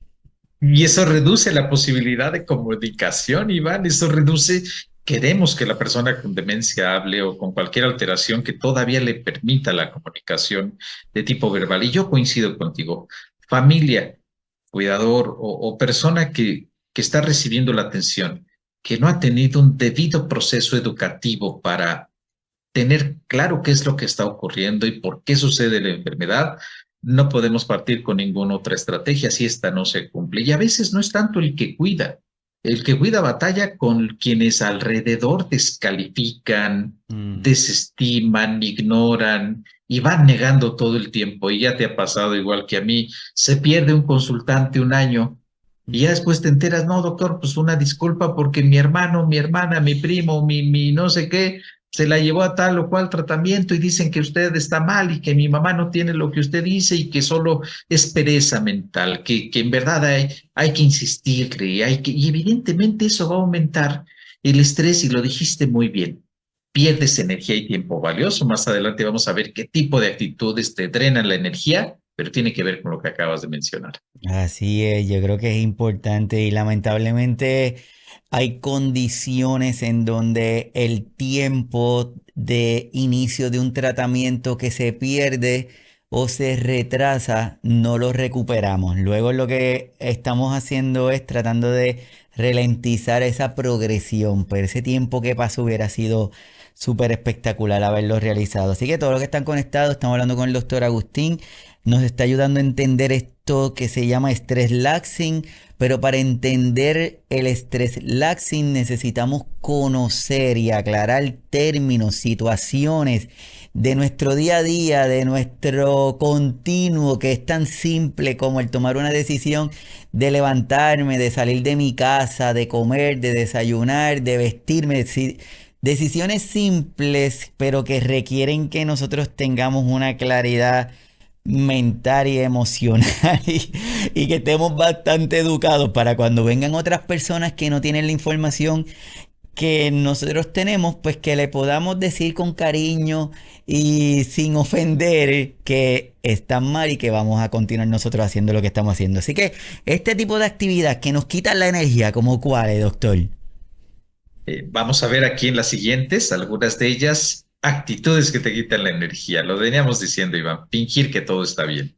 Y eso reduce la posibilidad de comunicación, Iván, eso reduce, queremos que la persona con demencia hable o con cualquier alteración que todavía le permita la comunicación de tipo verbal. Y yo coincido contigo, familia, cuidador o persona que está recibiendo la atención, que no ha tenido un debido proceso educativo para tener claro qué es lo que está ocurriendo y por qué sucede la enfermedad, no podemos partir con ninguna otra estrategia si esta no se cumple. Y a veces no es tanto el que cuida, El que cuida batalla con quienes alrededor descalifican, desestiman, ignoran y van negando todo el tiempo. Y ya te ha pasado igual que a mí. Se pierde un consultante un año y ya después te enteras, no, doctor, pues una disculpa porque mi hermano, mi hermana, mi primo, mi no sé qué, se la llevó a tal o cual tratamiento y dicen que usted está mal y que mi mamá no tiene lo que usted dice y que solo es pereza mental, que en verdad hay que insistir, y evidentemente eso va a aumentar el estrés y lo dijiste muy bien. Pierdes energía y tiempo valioso. Más adelante vamos a ver qué tipo de actitudes te drenan la energía, pero tiene que ver con lo que acabas de mencionar. Así es, yo creo que es importante y lamentablemente hay condiciones en donde el tiempo de inicio de un tratamiento que se pierde o se retrasa, no lo recuperamos. Luego lo que estamos haciendo es tratando de ralentizar esa progresión, pero ese tiempo que pasó hubiera sido súper espectacular haberlo realizado. Así que todos los que están conectados, estamos hablando con el doctor Agustín. Nos está ayudando a entender esto que se llama estrés laxing, pero para entender el estrés laxing necesitamos conocer y aclarar términos, situaciones de nuestro día a día, de nuestro continuo, que es tan simple como el tomar una decisión de levantarme, de salir de mi casa, de comer, de desayunar, de vestirme. Decisiones simples, pero que requieren que nosotros tengamos una claridad mental y emocional y que estemos bastante educados para cuando vengan otras personas que no tienen la información que nosotros tenemos, pues que le podamos decir con cariño y sin ofender que están mal y que vamos a continuar nosotros haciendo lo que estamos haciendo. Así que este tipo de actividad que nos quitan la energía, ¿como cuáles, doctor? Vamos a ver aquí en las siguientes, algunas de ellas, actitudes que te quitan la energía. Lo veníamos diciendo, Iván, fingir que todo está bien.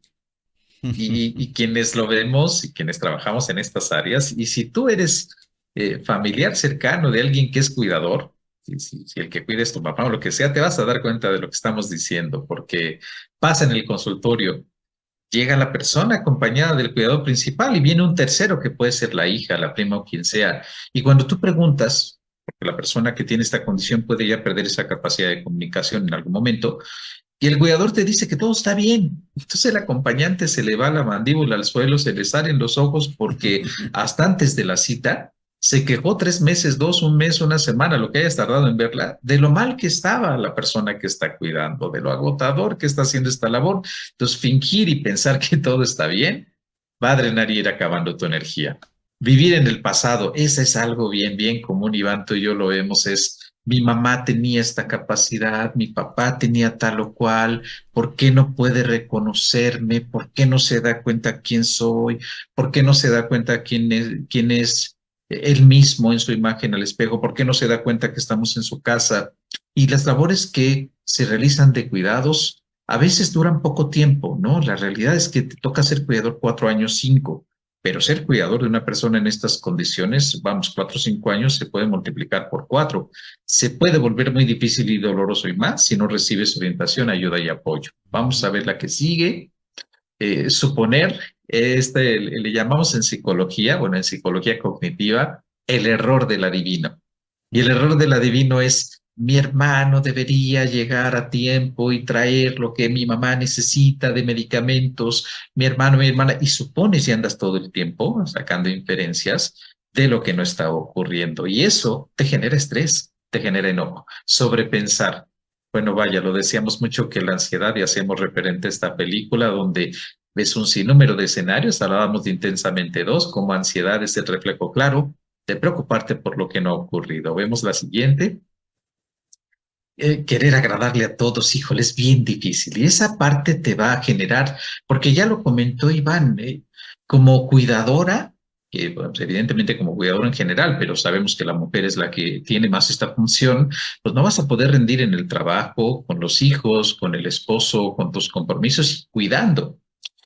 Y quienes lo vemos y quienes trabajamos en estas áreas, y si tú eres familiar cercano de alguien que es cuidador, si el que cuida es tu papá o lo que sea, te vas a dar cuenta de lo que estamos diciendo, porque pasa en el consultorio. Llega la persona acompañada del cuidador principal y viene un tercero que puede ser la hija, la prima o quien sea. Y cuando tú preguntas, porque la persona que tiene esta condición puede ya perder esa capacidad de comunicación en algún momento, y el cuidador te dice que todo está bien. Entonces el acompañante se le va la mandíbula al suelo, se le salen los ojos porque hasta antes de la cita se quejó 3 meses, dos, un mes, una semana, lo que hayas tardado en verla, de lo mal que estaba la persona que está cuidando, de lo agotador que está haciendo esta labor. Entonces fingir y pensar que todo está bien va a drenar y ir acabando tu energía. Vivir en el pasado, ese es algo bien, bien común, Iván, tú y yo lo vemos, es mi mamá tenía esta capacidad, mi papá tenía tal o cual, ¿por qué no puede reconocerme? ¿Por qué no se da cuenta quién soy? ¿Por qué no se da cuenta quién es él mismo en su imagen al espejo? ¿Por qué no se da cuenta que estamos en su casa? Y las labores que se realizan de cuidados a veces duran poco tiempo, ¿no? La realidad es que te toca ser cuidador 4 años, 5. Pero ser cuidador de una persona en estas condiciones, vamos, 4 o 5 años se puede multiplicar por 4. Se puede volver muy difícil y doloroso y más si no recibes orientación, ayuda y apoyo. Vamos a ver la que sigue. Suponer, le llamamos en psicología, bueno, en psicología cognitiva, el error del adivino. Y el error del adivino es, mi hermano debería llegar a tiempo y traer lo que mi mamá necesita de medicamentos, mi hermano, mi hermana, y supones y andas todo el tiempo sacando inferencias de lo que no está ocurriendo. Y eso te genera estrés, te genera enojo, sobrepensar. Bueno, vaya, lo decíamos mucho que la ansiedad, y hacemos referente a esta película donde ves un sinnúmero de escenarios, hablábamos de Intensamente 2, como ansiedad es el reflejo claro de preocuparte por lo que no ha ocurrido. Vemos la siguiente. Querer agradarle a todos, híjole, es bien difícil. Y esa parte te va a generar, porque ya lo comentó Iván, como cuidadora, que bueno, pues, evidentemente como cuidadora en general, pero sabemos que la mujer es la que tiene más esta función, pues no vas a poder rendir en el trabajo, con los hijos, con el esposo, con tus compromisos y cuidando.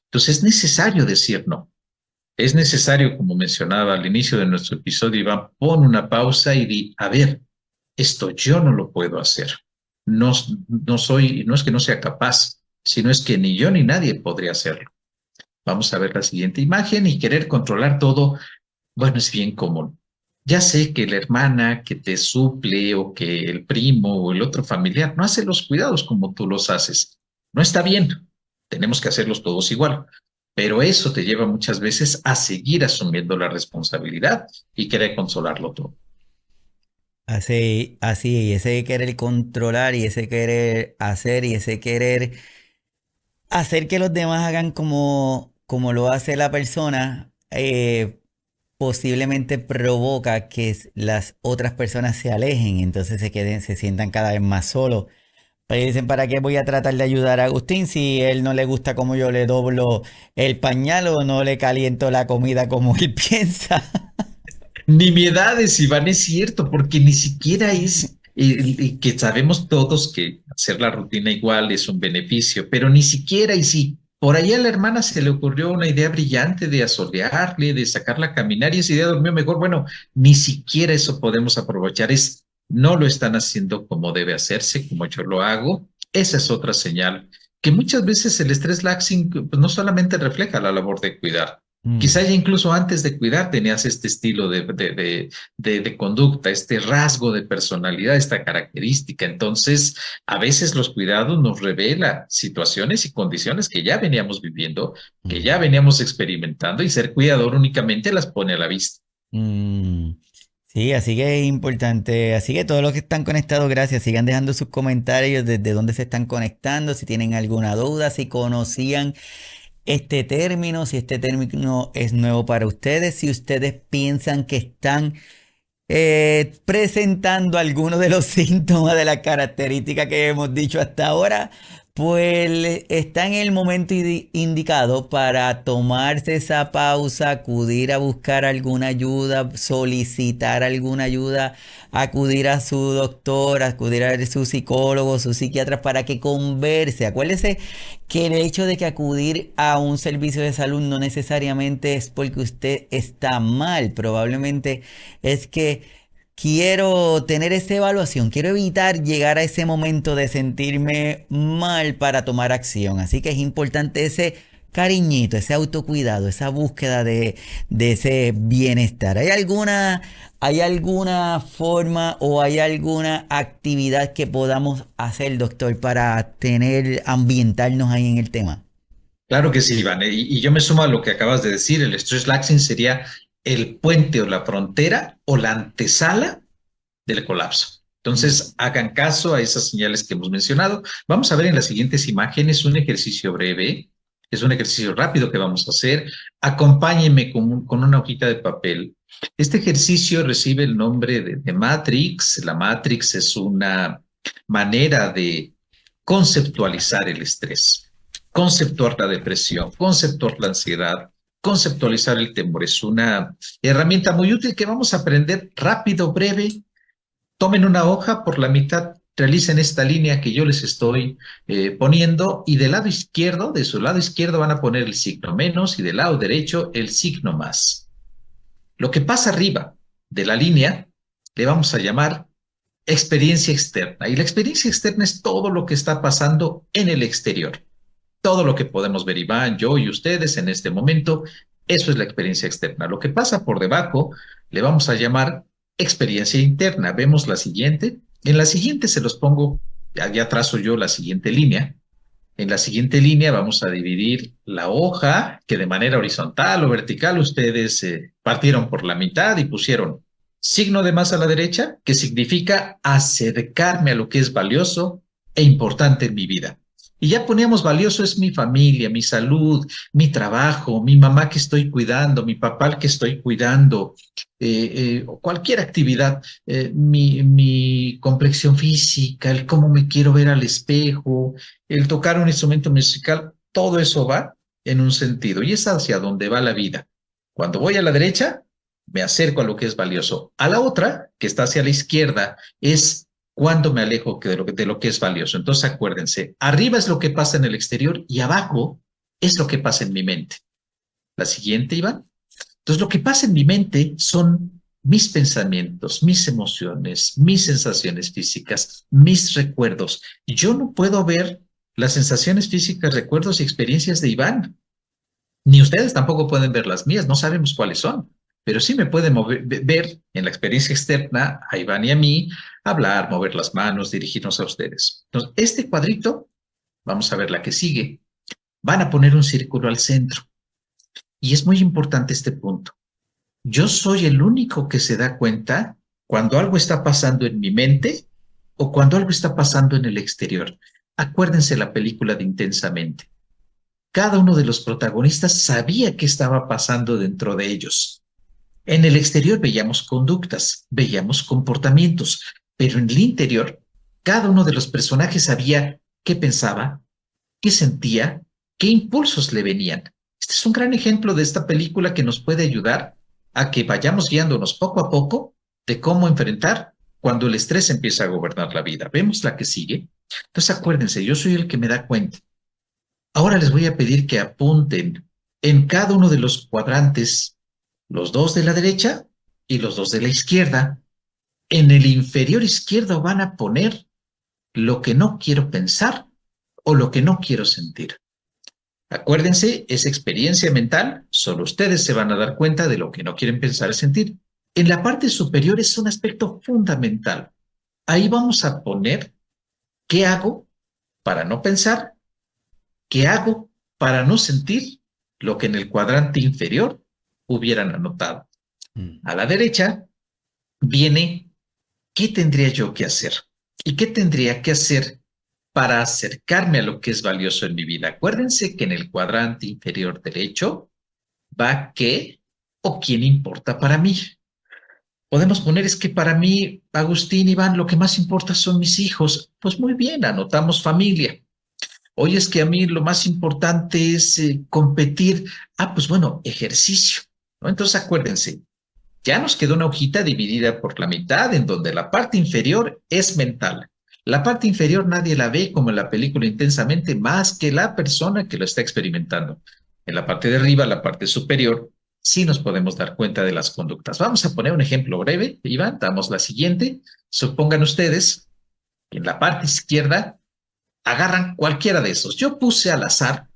Entonces es necesario decir no. Es necesario, como mencionaba al inicio de nuestro episodio, Iván, pon una pausa y di, a ver, esto yo no lo puedo hacer. No, no soy, no es que no sea capaz, sino es que ni yo ni nadie podría hacerlo. Vamos a ver la siguiente imagen y querer controlar todo, bueno, es bien común. Ya sé que la hermana que te suple o que el primo o el otro familiar no hace los cuidados como tú los haces. No está bien. Tenemos que hacerlos todos igual. Pero eso te lleva muchas veces a seguir asumiendo la responsabilidad y querer consolarlo todo. Así, y ese querer controlar y ese querer hacer y ese querer hacer que los demás hagan como lo hace la persona, posiblemente provoca que las otras personas se alejen, entonces se sientan cada vez más solos. Pero dicen, ¿para qué voy a tratar de ayudar a Agustín si él no le gusta como yo le doblo el pañal o no le caliento la comida como él piensa? Nimiedades, Iván, es cierto, porque ni siquiera es, y que sabemos todos que hacer la rutina igual es un beneficio, pero ni siquiera, y si por ahí a la hermana se le ocurrió una idea brillante de asolearle, de sacarla a caminar y esa idea durmió mejor, bueno, ni siquiera eso podemos aprovechar, no lo están haciendo como debe hacerse, como yo lo hago, esa es otra señal, que muchas veces el estrés laxing pues, no solamente refleja la labor de cuidar. Quizá Mm, ya incluso antes de cuidar tenías este estilo de conducta, este rasgo de personalidad, esta característica. Entonces, a veces los cuidados nos revelan situaciones y condiciones que ya veníamos viviendo, que ya mm, veníamos experimentando y ser cuidador únicamente las pone a la vista. mm. Sí, así que es importante. Así que todos los que están conectados, gracias. Sigan dejando sus comentarios desde dónde se están conectando, si tienen alguna duda, si conocían este término, si este término es nuevo para ustedes, si ustedes piensan que están presentando algunos de los síntomas de la característica que hemos dicho hasta ahora, pues está en el momento indicado para tomarse esa pausa, acudir a buscar alguna ayuda, solicitar alguna ayuda, acudir a su doctor, acudir a su psicólogo, su psiquiatra para que converse. Acuérdese que el hecho de que acudir a un servicio de salud no necesariamente es porque usted está mal, probablemente es que quiero tener esa evaluación, quiero evitar llegar a ese momento de sentirme mal para tomar acción. Así que es importante ese cariñito, ese autocuidado, esa búsqueda de ese bienestar. Hay alguna forma o hay alguna actividad que podamos hacer, doctor, para ambientarnos ahí en el tema? Claro que sí, Iván. Y yo me sumo a lo que acabas de decir. El stress laxing sería el puente o la frontera o la antesala del colapso. Entonces, hagan caso a esas señales que hemos mencionado. Vamos a ver en las siguientes imágenes un ejercicio breve. Es un ejercicio rápido que vamos a hacer. Acompáñenme con una hojita de papel. Este ejercicio recibe el nombre de Matrix. La Matrix es una manera de conceptualizar el estrés, conceptuar la depresión, conceptuar la ansiedad, conceptualizar el temor. Es una herramienta muy útil que vamos a aprender rápido, breve. Tomen una hoja por la mitad, realicen esta línea que yo les estoy poniendo y del lado izquierdo, de su lado izquierdo van a poner el signo menos y del lado derecho el signo más. Lo que pasa arriba de la línea le vamos a llamar experiencia externa y la experiencia externa es todo lo que está pasando en el exterior. Todo lo que podemos ver, Iván, yo y ustedes en este momento, eso es la experiencia externa. Lo que pasa por debajo le vamos a llamar experiencia interna. Vemos la siguiente. En la siguiente se los pongo, ya trazo yo la siguiente línea. En la siguiente línea vamos a dividir la hoja que de manera horizontal o vertical ustedes partieron por la mitad y pusieron signo de más a la derecha, que significa acercarme a lo que es valioso e importante en mi vida. Y ya poníamos valioso es mi familia, mi salud, mi trabajo, mi mamá que estoy cuidando, mi papá que estoy cuidando, cualquier actividad, mi complexión física, el cómo me quiero ver al espejo, el tocar un instrumento musical, todo eso va en un sentido y es hacia donde va la vida. Cuando voy a la derecha, me acerco a lo que es valioso. A la otra, que está hacia la izquierda, es cuando me alejo de lo que es valioso. Entonces acuérdense, arriba es lo que pasa en el exterior y abajo es lo que pasa en mi mente. La siguiente, Iván. Entonces lo que pasa en mi mente son mis pensamientos, mis emociones, mis sensaciones físicas, mis recuerdos. Yo no puedo ver las sensaciones físicas, recuerdos y experiencias de Iván. Ni ustedes tampoco pueden ver las mías, no sabemos cuáles son. pero sí me puede ver en la experiencia externa a Iván y a mí, hablar, mover las manos, dirigirnos a ustedes. Entonces, este cuadrito, vamos a ver la que sigue, van a poner un círculo al centro. Y es muy importante este punto. Yo soy el único que se da cuenta cuando algo está pasando en mi mente o cuando algo está pasando en el exterior. Acuérdense la película de Intensamente. Cada uno de los protagonistas sabía qué estaba pasando dentro de ellos. En el exterior veíamos conductas, veíamos comportamientos, pero en el interior, cada uno de los personajes sabía qué pensaba, qué sentía, qué impulsos le venían. Este es un gran ejemplo de esta película que nos puede ayudar a que vayamos guiándonos poco a poco de cómo enfrentar cuando el estrés empieza a gobernar la vida. Vemos la que sigue. Entonces acuérdense, yo soy el que me da cuenta. Ahora les voy a pedir que apunten en cada uno de los cuadrantes, los dos de la derecha y los dos de la izquierda. En el inferior izquierdo van a poner lo que no quiero pensar o lo que no quiero sentir. Acuérdense, es experiencia mental, solo ustedes se van a dar cuenta de lo que no quieren pensar y sentir. En la parte superior es un aspecto fundamental. Ahí vamos a poner qué hago para no pensar, qué hago para no sentir lo que en el cuadrante inferior hubieran anotado. A la derecha viene qué tendría yo que hacer y qué tendría que hacer para acercarme a lo que es valioso en mi vida. Acuérdense que en el cuadrante inferior derecho va qué o quién importa para mí. Podemos poner es que para mí, Agustín, Iván, lo que más importa son mis hijos. Pues muy bien, anotamos familia. Hoy es que a mí lo más importante es competir. Ah, pues bueno, ejercicio, ¿no? Entonces acuérdense, ya nos quedó una hojita dividida por la mitad en donde la parte inferior es mental. La parte inferior nadie la ve como en la película intensamente más que la persona que lo está experimentando. En la parte de arriba, la parte superior, sí nos podemos dar cuenta de las conductas. Vamos a poner un ejemplo breve, Iván, damos la siguiente. Supongan ustedes que en la parte izquierda agarran cualquiera de esos. Yo puse al azar,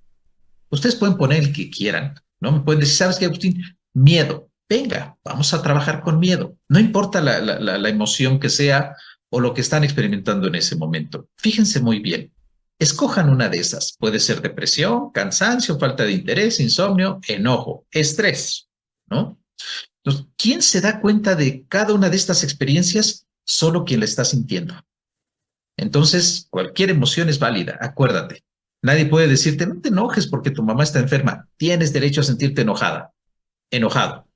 ustedes pueden poner el que quieran, ¿no? Me pueden decir, ¿sabes qué, Agustín? Miedo. Venga, vamos a trabajar con miedo. No importa la emoción que sea o lo que están experimentando en ese momento. Fíjense muy bien. Escojan una de esas. Puede ser depresión, cansancio, falta de interés, insomnio, enojo, estrés, ¿no? Entonces, ¿quién se da cuenta de cada una de estas experiencias? Solo quien la está sintiendo. Entonces, cualquier emoción es válida, acuérdate. Nadie puede decirte, no te enojes porque tu mamá está enferma. Tienes derecho a sentirte enojada, enojado,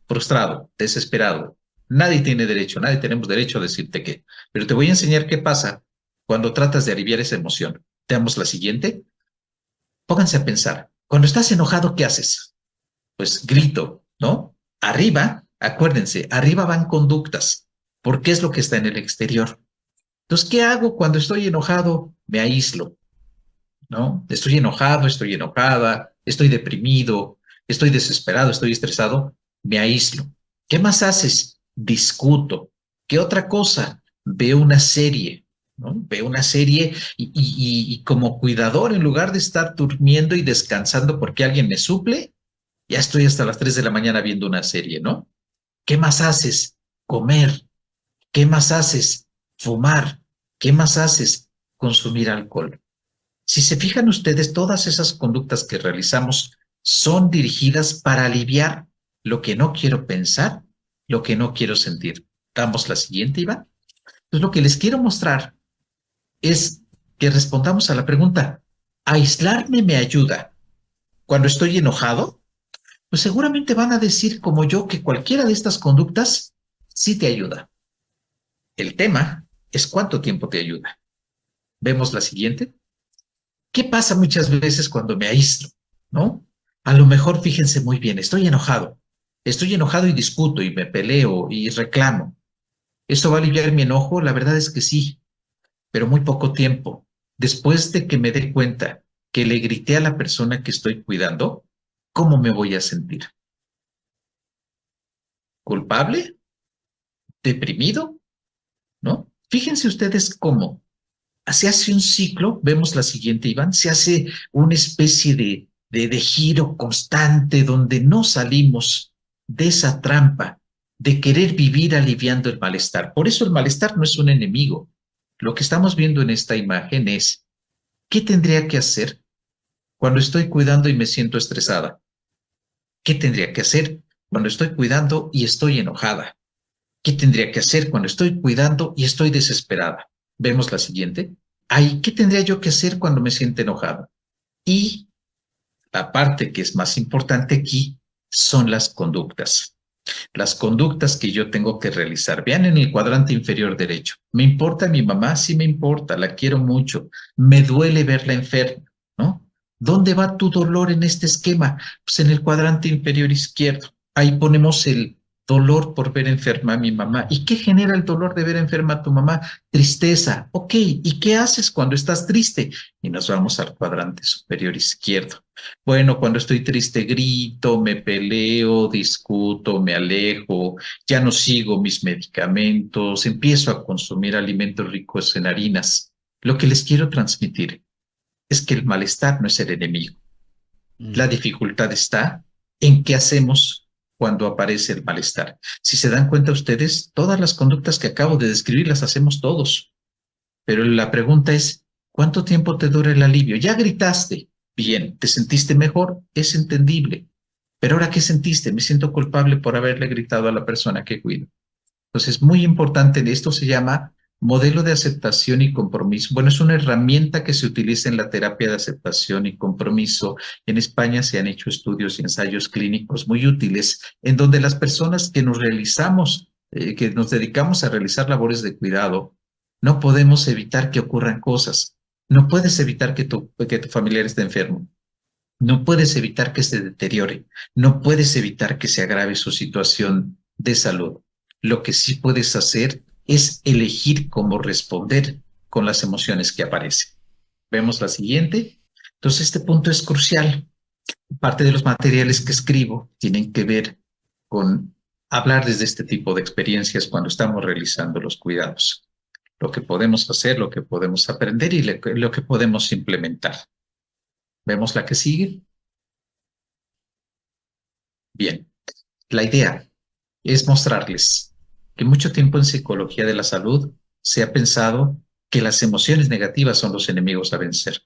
frustrado, desesperado. Nadie tiene derecho, nadie tenemos derecho a decirte qué. Pero te voy a enseñar qué pasa cuando tratas de aliviar esa emoción. Veamos la siguiente. Pónganse a pensar. Cuando estás enojado, ¿qué haces? Pues grito, ¿no? Arriba, acuérdense, arriba van conductas, porque es lo que está en el exterior. Entonces, ¿qué hago cuando estoy enojado? Me aíslo, ¿no? Estoy enojado, estoy enojada, estoy deprimido, estoy desesperado, estoy estresado, me aíslo. ¿Qué más haces? Discuto. ¿Qué otra cosa? Veo una serie, ¿no? Veo una serie y como cuidador, en lugar de estar durmiendo y descansando porque alguien me suple, ya estoy hasta las 3 de la mañana viendo una serie, ¿no? ¿Qué más haces? Comer. ¿Qué más haces? Fumar. ¿Qué más haces? Consumir alcohol. Si se fijan ustedes, todas esas conductas que realizamos son dirigidas para aliviar lo que no quiero pensar, lo que no quiero sentir. Damos la siguiente, Iván. Entonces, lo que les quiero mostrar es que respondamos a la pregunta, ¿aislarme me ayuda cuando estoy enojado? Pues seguramente van a decir como yo que cualquiera de estas conductas sí te ayuda. El tema es cuánto tiempo te ayuda. Vemos la siguiente. ¿Qué pasa muchas veces cuando me aíslo? ¿No? A lo mejor fíjense muy bien, estoy enojado y discuto y me peleo y reclamo. ¿Esto va a aliviar mi enojo? La verdad es que sí, pero muy poco tiempo. Después de que me dé cuenta que le grité a la persona que estoy cuidando, ¿cómo me voy a sentir? ¿Culpable? ¿Deprimido? ¿No? Fíjense ustedes cómo se hace un ciclo, vemos la siguiente, Iván, se hace una especie de giro constante donde no salimos de esa trampa de querer vivir aliviando el malestar. Por eso el malestar no es un enemigo. Lo que estamos viendo en esta imagen es, ¿qué tendría que hacer cuando estoy cuidando y me siento estresada? ¿Qué tendría que hacer cuando estoy cuidando y estoy enojada? ¿Qué tendría que hacer cuando estoy cuidando y estoy desesperada? Vemos la siguiente. Ay, ¿qué tendría yo que hacer cuando me siento enojada? Y la parte que es más importante aquí son las conductas. Las conductas que yo tengo que realizar. Vean en el cuadrante inferior derecho. ¿Me importa mi mamá? Sí me importa, la quiero mucho. Me duele verla enferma, ¿no? ¿Dónde va tu dolor en este esquema? Pues en el cuadrante inferior izquierdo. Ahí ponemos el dolor por ver enferma a mi mamá. ¿Y qué genera el dolor de ver enferma a tu mamá? Tristeza. Ok, ¿y qué haces cuando estás triste? Y nos vamos al cuadrante superior izquierdo. Bueno, cuando estoy triste grito, me peleo, discuto, me alejo, ya no sigo mis medicamentos, empiezo a consumir alimentos ricos en harinas. Lo que les quiero transmitir es que el malestar no es el enemigo. La Mm. dificultad está en qué hacemos cuando aparece el malestar. Si se dan cuenta ustedes, todas las conductas que acabo de describir las hacemos todos. Pero la pregunta es, ¿cuánto tiempo te dura el alivio? Ya gritaste, bien, ¿te sentiste mejor? Es entendible. Pero ahora, ¿qué sentiste? Me siento culpable por haberle gritado a la persona que cuido. Entonces, muy importante, esto se llama modelo de aceptación y compromiso. Bueno, es una herramienta que se utiliza en la terapia de aceptación y compromiso. En España se han hecho estudios y ensayos clínicos muy útiles en donde las personas que que nos dedicamos a realizar labores de cuidado, no podemos evitar que ocurran cosas. No puedes evitar que tu familiar esté enfermo. No puedes evitar que se deteriore, no puedes evitar que se agrave su situación de salud. Lo que sí puedes hacer es elegir cómo responder con las emociones que aparecen. Vemos la siguiente. Entonces, este punto es crucial. Parte de los materiales que escribo tienen que ver con hablar desde este tipo de experiencias cuando estamos realizando los cuidados. Lo que podemos hacer, lo que podemos aprender y lo que podemos implementar. Vemos la que sigue. Bien. La idea es mostrarles que mucho tiempo en psicología de la salud se ha pensado que las emociones negativas son los enemigos a vencer.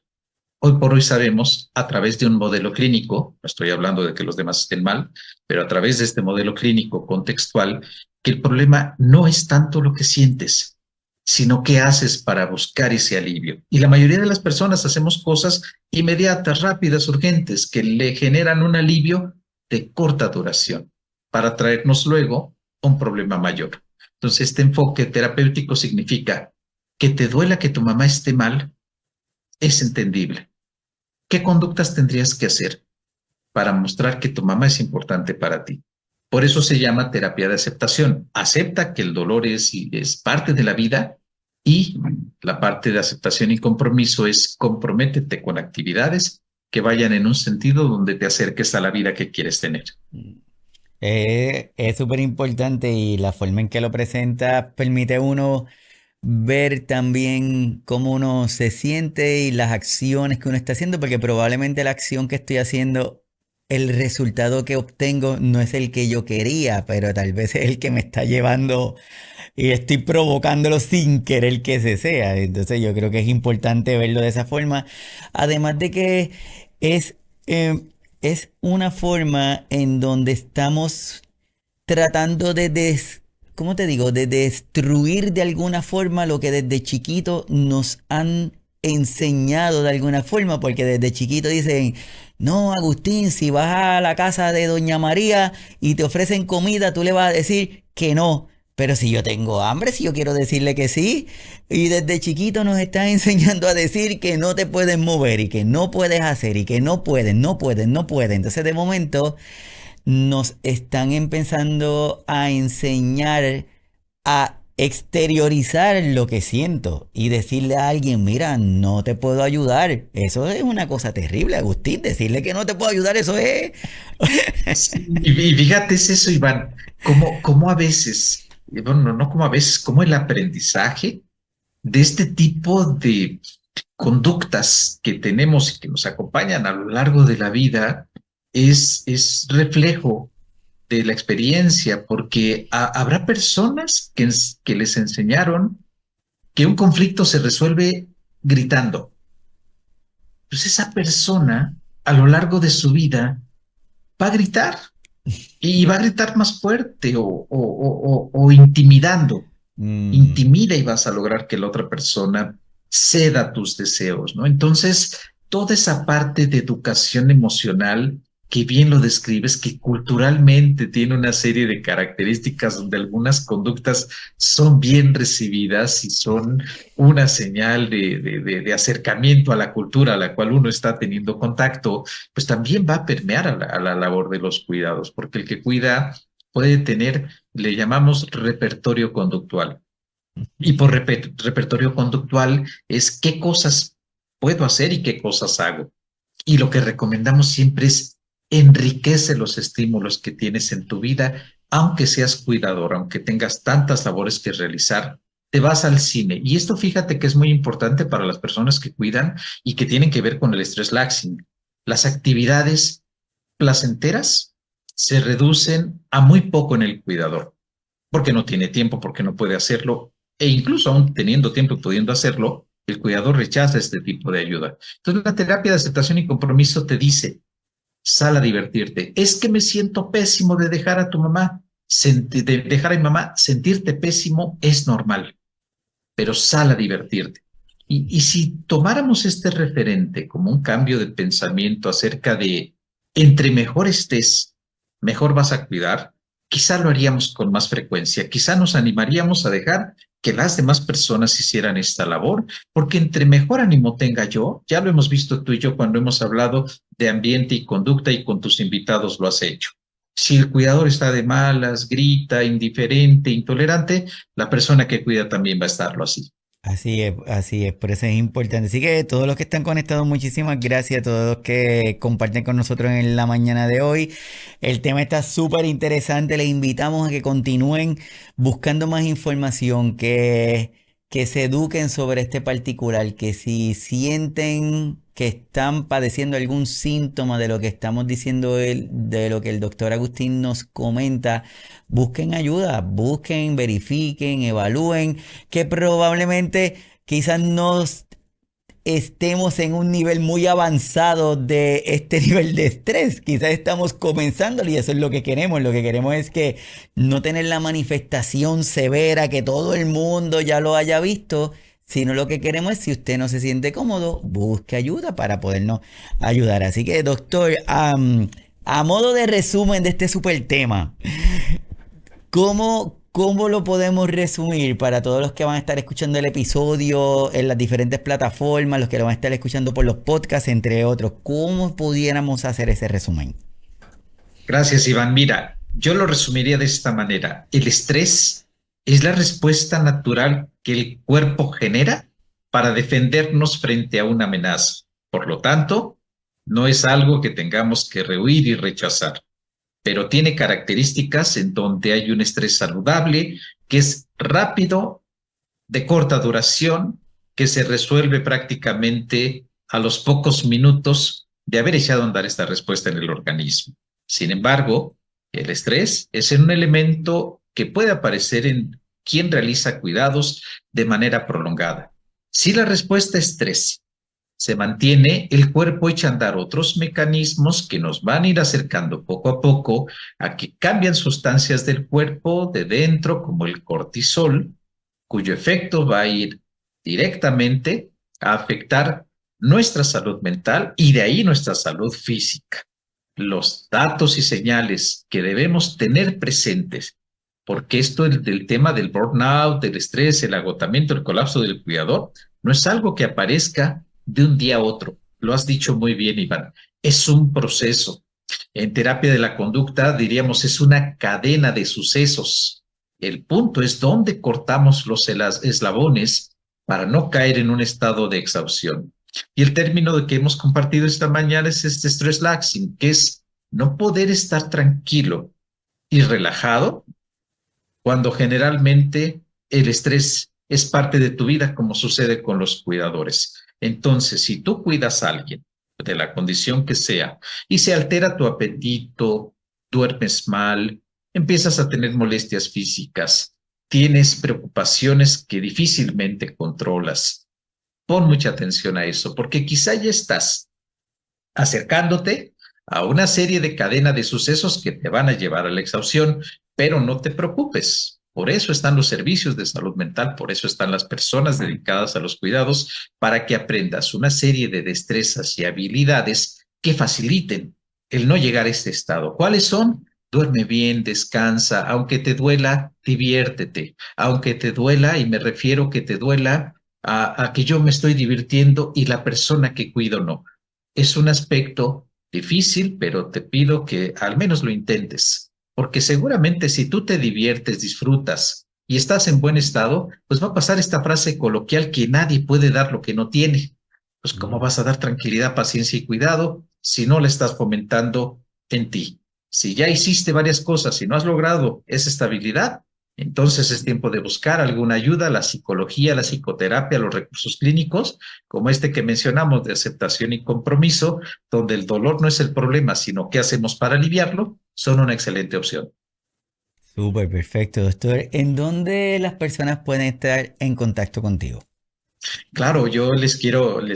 Hoy por hoy sabemos, a través de un modelo clínico, no estoy hablando de que los demás estén mal, pero a través de este modelo clínico contextual, que el problema no es tanto lo que sientes, sino qué haces para buscar ese alivio. Y la mayoría de las personas hacemos cosas inmediatas, rápidas, urgentes, que le generan un alivio de corta duración para traernos luego un problema mayor. Entonces, este enfoque terapéutico significa que te duela que tu mamá esté mal, es entendible. ¿Qué conductas tendrías que hacer para mostrar que tu mamá es importante para ti? Por eso se llama terapia de aceptación. Acepta que el dolor es parte de la vida y la parte de aceptación y compromiso es comprométete con actividades que vayan en un sentido donde te acerques a la vida que quieres tener. Es súper importante y la forma en que lo presenta permite a uno ver también cómo uno se siente y las acciones que uno está haciendo, porque probablemente la acción que estoy haciendo, el resultado que obtengo no es el que yo quería, pero tal vez es el que me está llevando y estoy provocándolo sin querer que se sea. Entonces yo creo que es importante verlo de esa forma. Además de que es, eh, es una forma en donde estamos tratando ¿cómo te digo? De destruir de alguna forma lo que desde chiquito nos han enseñado de alguna forma, porque desde chiquito dicen, no, Agustín, si vas a la casa de Doña María y te ofrecen comida, tú le vas a decir que no. Pero si yo tengo hambre, si yo quiero decirle que sí, y desde chiquito nos están enseñando a decir que no te puedes mover y que no puedes hacer y que no puedes, no puedes, no puedes. Entonces de momento nos están empezando a enseñar a exteriorizar lo que siento y decirle a alguien, mira, no te puedo ayudar. Eso es una cosa terrible, Agustín. Decirle que no te puedo ayudar, eso es... Sí, y fíjate, es eso, Iván, como a veces, bueno, no como a veces, como el aprendizaje de este tipo de conductas que tenemos y que nos acompañan a lo largo de la vida es reflejo de la experiencia, porque habrá personas que les enseñaron que un conflicto se resuelve gritando. Pues esa persona, a lo largo de su vida, va a gritar y va a gritar más fuerte o intimidando. Mm. Intimida y vas a lograr que la otra persona ceda tus deseos, ¿no? Entonces, toda esa parte de educación emocional que bien lo describes, que culturalmente tiene una serie de características donde algunas conductas son bien recibidas y son una señal de acercamiento a la cultura a la cual uno está teniendo contacto, pues también va a permear a la labor de los cuidados, porque el que cuida puede tener, le llamamos repertorio conductual. Y por repertorio conductual es qué cosas puedo hacer y qué cosas hago. Y lo que recomendamos siempre es enriquece los estímulos que tienes en tu vida, aunque seas cuidador, aunque tengas tantas labores que realizar, te vas al cine. Y esto fíjate que es muy importante para las personas que cuidan y que tienen que ver con el stress laxing. Las actividades placenteras se reducen a muy poco en el cuidador porque no tiene tiempo, porque no puede hacerlo, e incluso aún teniendo tiempo y pudiendo hacerlo, el cuidador rechaza este tipo de ayuda. Entonces, la terapia de aceptación y compromiso te dice, sal a divertirte. Es que me siento pésimo de dejar a tu mamá, de dejar a mi mamá, sentirte pésimo es normal, pero sal a divertirte. Y si tomáramos este referente como un cambio de pensamiento acerca de entre mejor estés, mejor vas a cuidar, quizá lo haríamos con más frecuencia, quizá nos animaríamos a dejar que las demás personas hicieran esta labor, porque entre mejor ánimo tenga yo, ya lo hemos visto tú y yo cuando hemos hablado de ambiente y conducta y con tus invitados lo has hecho. Si el cuidador está de malas, grita, indiferente, intolerante, la persona que cuida también va a estarlo así. Así es, por eso es importante. Así que todos los que están conectados, muchísimas gracias a todos los que comparten con nosotros en la mañana de hoy. El tema está súper interesante, les invitamos a que continúen buscando más información, que se eduquen sobre este particular, que si sienten que están padeciendo algún síntoma de lo que estamos diciendo, de lo que el doctor Agustín nos comenta, busquen ayuda, busquen, verifiquen, evalúen que probablemente quizás no estemos en un nivel muy avanzado de este nivel de estrés. Quizás estamos comenzando y eso es lo que queremos. Lo que queremos es que no tener la manifestación severa que todo el mundo ya lo haya visto, sino lo que queremos es, si usted no se siente cómodo, busque ayuda para podernos ayudar. Así que, doctor, a modo de resumen de este super tema, ¿cómo lo podemos resumir para todos los que van a estar escuchando el episodio en las diferentes plataformas, los que lo van a estar escuchando por los podcasts, entre otros? ¿Cómo pudiéramos hacer ese resumen? Gracias, Iván. Mira, yo lo resumiría de esta manera. El estrés es la respuesta natural que el cuerpo genera para defendernos frente a una amenaza. Por lo tanto, no es algo que tengamos que rehuir y rechazar, pero tiene características en donde hay un estrés saludable, que es rápido, de corta duración, que se resuelve prácticamente a los pocos minutos de haber echado a andar esta respuesta en el organismo. Sin embargo, el estrés es un elemento que puede aparecer en quien realiza cuidados de manera prolongada. Si la respuesta es estrés se mantiene, el cuerpo echa a andar otros mecanismos que nos van a ir acercando poco a poco a que cambian sustancias del cuerpo de dentro, como el cortisol, cuyo efecto va a ir directamente a afectar nuestra salud mental y de ahí nuestra salud física. Los datos y señales que debemos tener presentes, porque esto del tema del burnout, del estrés, el agotamiento, el colapso del cuidador, no es algo que aparezca de un día a otro. Lo has dicho muy bien, Iván. Es un proceso. En terapia de la conducta diríamos es una cadena de sucesos. El punto es dónde cortamos los eslabones para no caer en un estado de exhaustión. Y el término de que hemos compartido esta mañana es este stress laxing, que es no poder estar tranquilo y relajado cuando generalmente el estrés es parte de tu vida, como sucede con los cuidadores. Entonces, si tú cuidas a alguien de la condición que sea y se altera tu apetito, duermes mal, empiezas a tener molestias físicas, tienes preocupaciones que difícilmente controlas. Pon mucha atención a eso, porque quizá ya estás acercándote a una serie de cadena de sucesos que te van a llevar a la exhaustión, pero no te preocupes. Por eso están los servicios de salud mental, por eso están las personas dedicadas a los cuidados, para que aprendas una serie de destrezas y habilidades que faciliten el no llegar a este estado. ¿Cuáles son? Duerme bien, descansa, aunque te duela, diviértete, aunque te duela, y me refiero que te duela a que yo me estoy divirtiendo y la persona que cuido no. Es un aspecto difícil, pero te pido que al menos lo intentes, porque seguramente si tú te diviertes, disfrutas y estás en buen estado, pues va a pasar esta frase coloquial que nadie puede dar lo que no tiene. Pues ¿cómo vas a dar tranquilidad, paciencia y cuidado si no la estás fomentando en ti? Si ya hiciste varias cosas y no has logrado esa estabilidad, entonces es tiempo de buscar alguna ayuda, la psicología, la psicoterapia, los recursos clínicos, como este que mencionamos de aceptación y compromiso, donde el dolor no es el problema, sino qué hacemos para aliviarlo, son una excelente opción. Súper perfecto, doctor. ¿En dónde las personas pueden estar en contacto contigo? Claro, yo les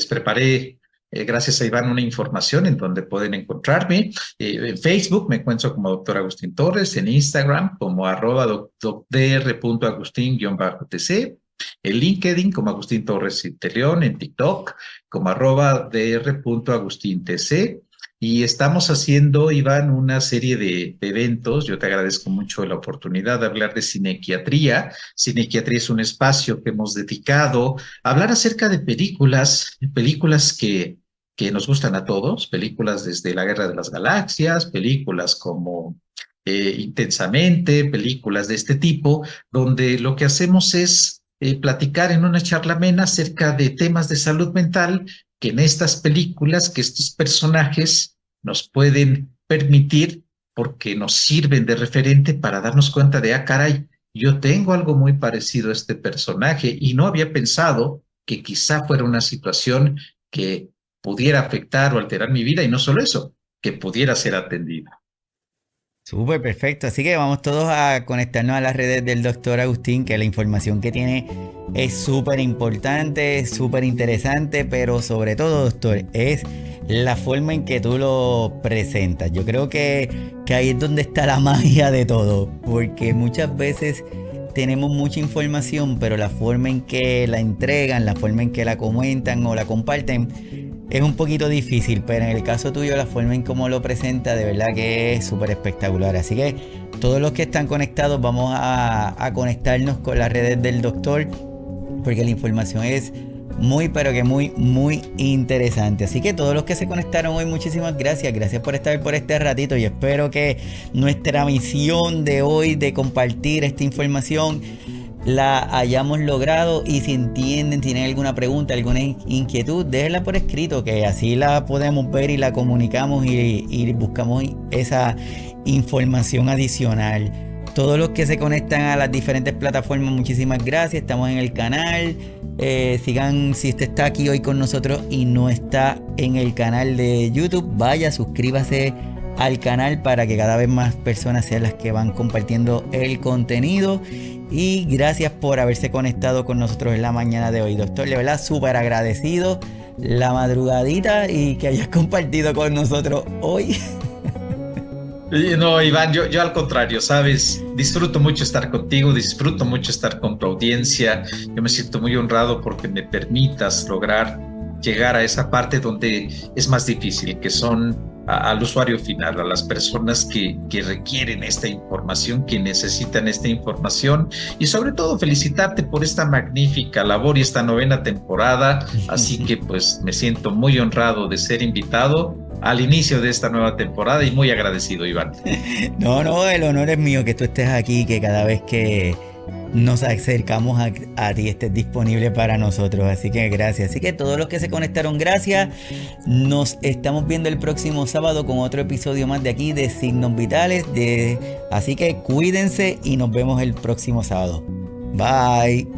preparé, gracias a Iván, una información en donde pueden encontrarme. En Facebook me encuentro como doctor Agustín Torres, en Instagram como @dr.agustin_tc, en LinkedIn como Agustín Torres Inteleón, en TikTok como @dr.agustintc. Y estamos haciendo, Iván, una serie de eventos. Yo te agradezco mucho la oportunidad de hablar de cinequiatría. Cinequiatría es un espacio que hemos dedicado hablar acerca de películas que nos gustan a todos, películas desde La Guerra de las Galaxias, películas como Intensamente, películas de este tipo, donde lo que hacemos es platicar en una charla amena acerca de temas de salud mental que en estas películas, que estos personajes nos pueden permitir porque nos sirven de referente para darnos cuenta de, ah, caray, yo tengo algo muy parecido a este personaje y no había pensado que quizá fuera una situación que pudiera afectar o alterar mi vida y no solo eso, que pudiera ser atendida. Súper perfecto. Así que vamos todos a conectarnos a las redes del doctor Agustín, que la información que tiene es súper importante, súper interesante, pero sobre todo, doctor, es la forma en que tú lo presentas. Yo creo que ahí es donde está la magia de todo, porque muchas veces tenemos mucha información, pero la forma en que la entregan, la forma en que la comentan o la comparten, es un poquito difícil, pero en el caso tuyo la forma en cómo lo presenta de verdad que es súper espectacular. Así que todos los que están conectados vamos a conectarnos con las redes del doctor, porque la información es muy pero que muy interesante. Así que todos los que se conectaron hoy, muchísimas gracias. Gracias por estar por este ratito y espero que nuestra misión de hoy de compartir esta información la hayamos logrado, y si entienden, tienen alguna pregunta, alguna inquietud, déjenla por escrito, que así la podemos ver y la comunicamos y buscamos esa información adicional. Todos los que se conectan a las diferentes plataformas, muchísimas gracias. Estamos en el canal. Sigan, si usted está aquí hoy con nosotros y no está en el canal de YouTube, vaya, suscríbase al canal para que cada vez más personas sean las que van compartiendo el contenido. Y gracias por haberse conectado con nosotros en la mañana de hoy, doctor. De verdad, súper agradecido la madrugadita y que hayas compartido con nosotros hoy. No, Iván, yo al contrario, sabes, disfruto mucho estar contigo, disfruto mucho estar con tu audiencia. Yo me siento muy honrado porque me permitas lograr llegar a esa parte donde es más difícil, que son al usuario final, a las personas que requieren esta información, que necesitan esta información, y sobre todo felicitarte por esta magnífica labor y esta novena temporada. Así que pues me siento muy honrado de ser invitado al inicio de esta nueva temporada y muy agradecido, Iván. No, el honor es mío que tú estés aquí, que cada vez que nos acercamos a ti estés disponible para nosotros. Así que gracias. Así que todos los que se conectaron, gracias. Nos estamos viendo el próximo sábado con otro episodio más de aquí de Signos Vitales. Así que cuídense y nos vemos el próximo sábado. Bye.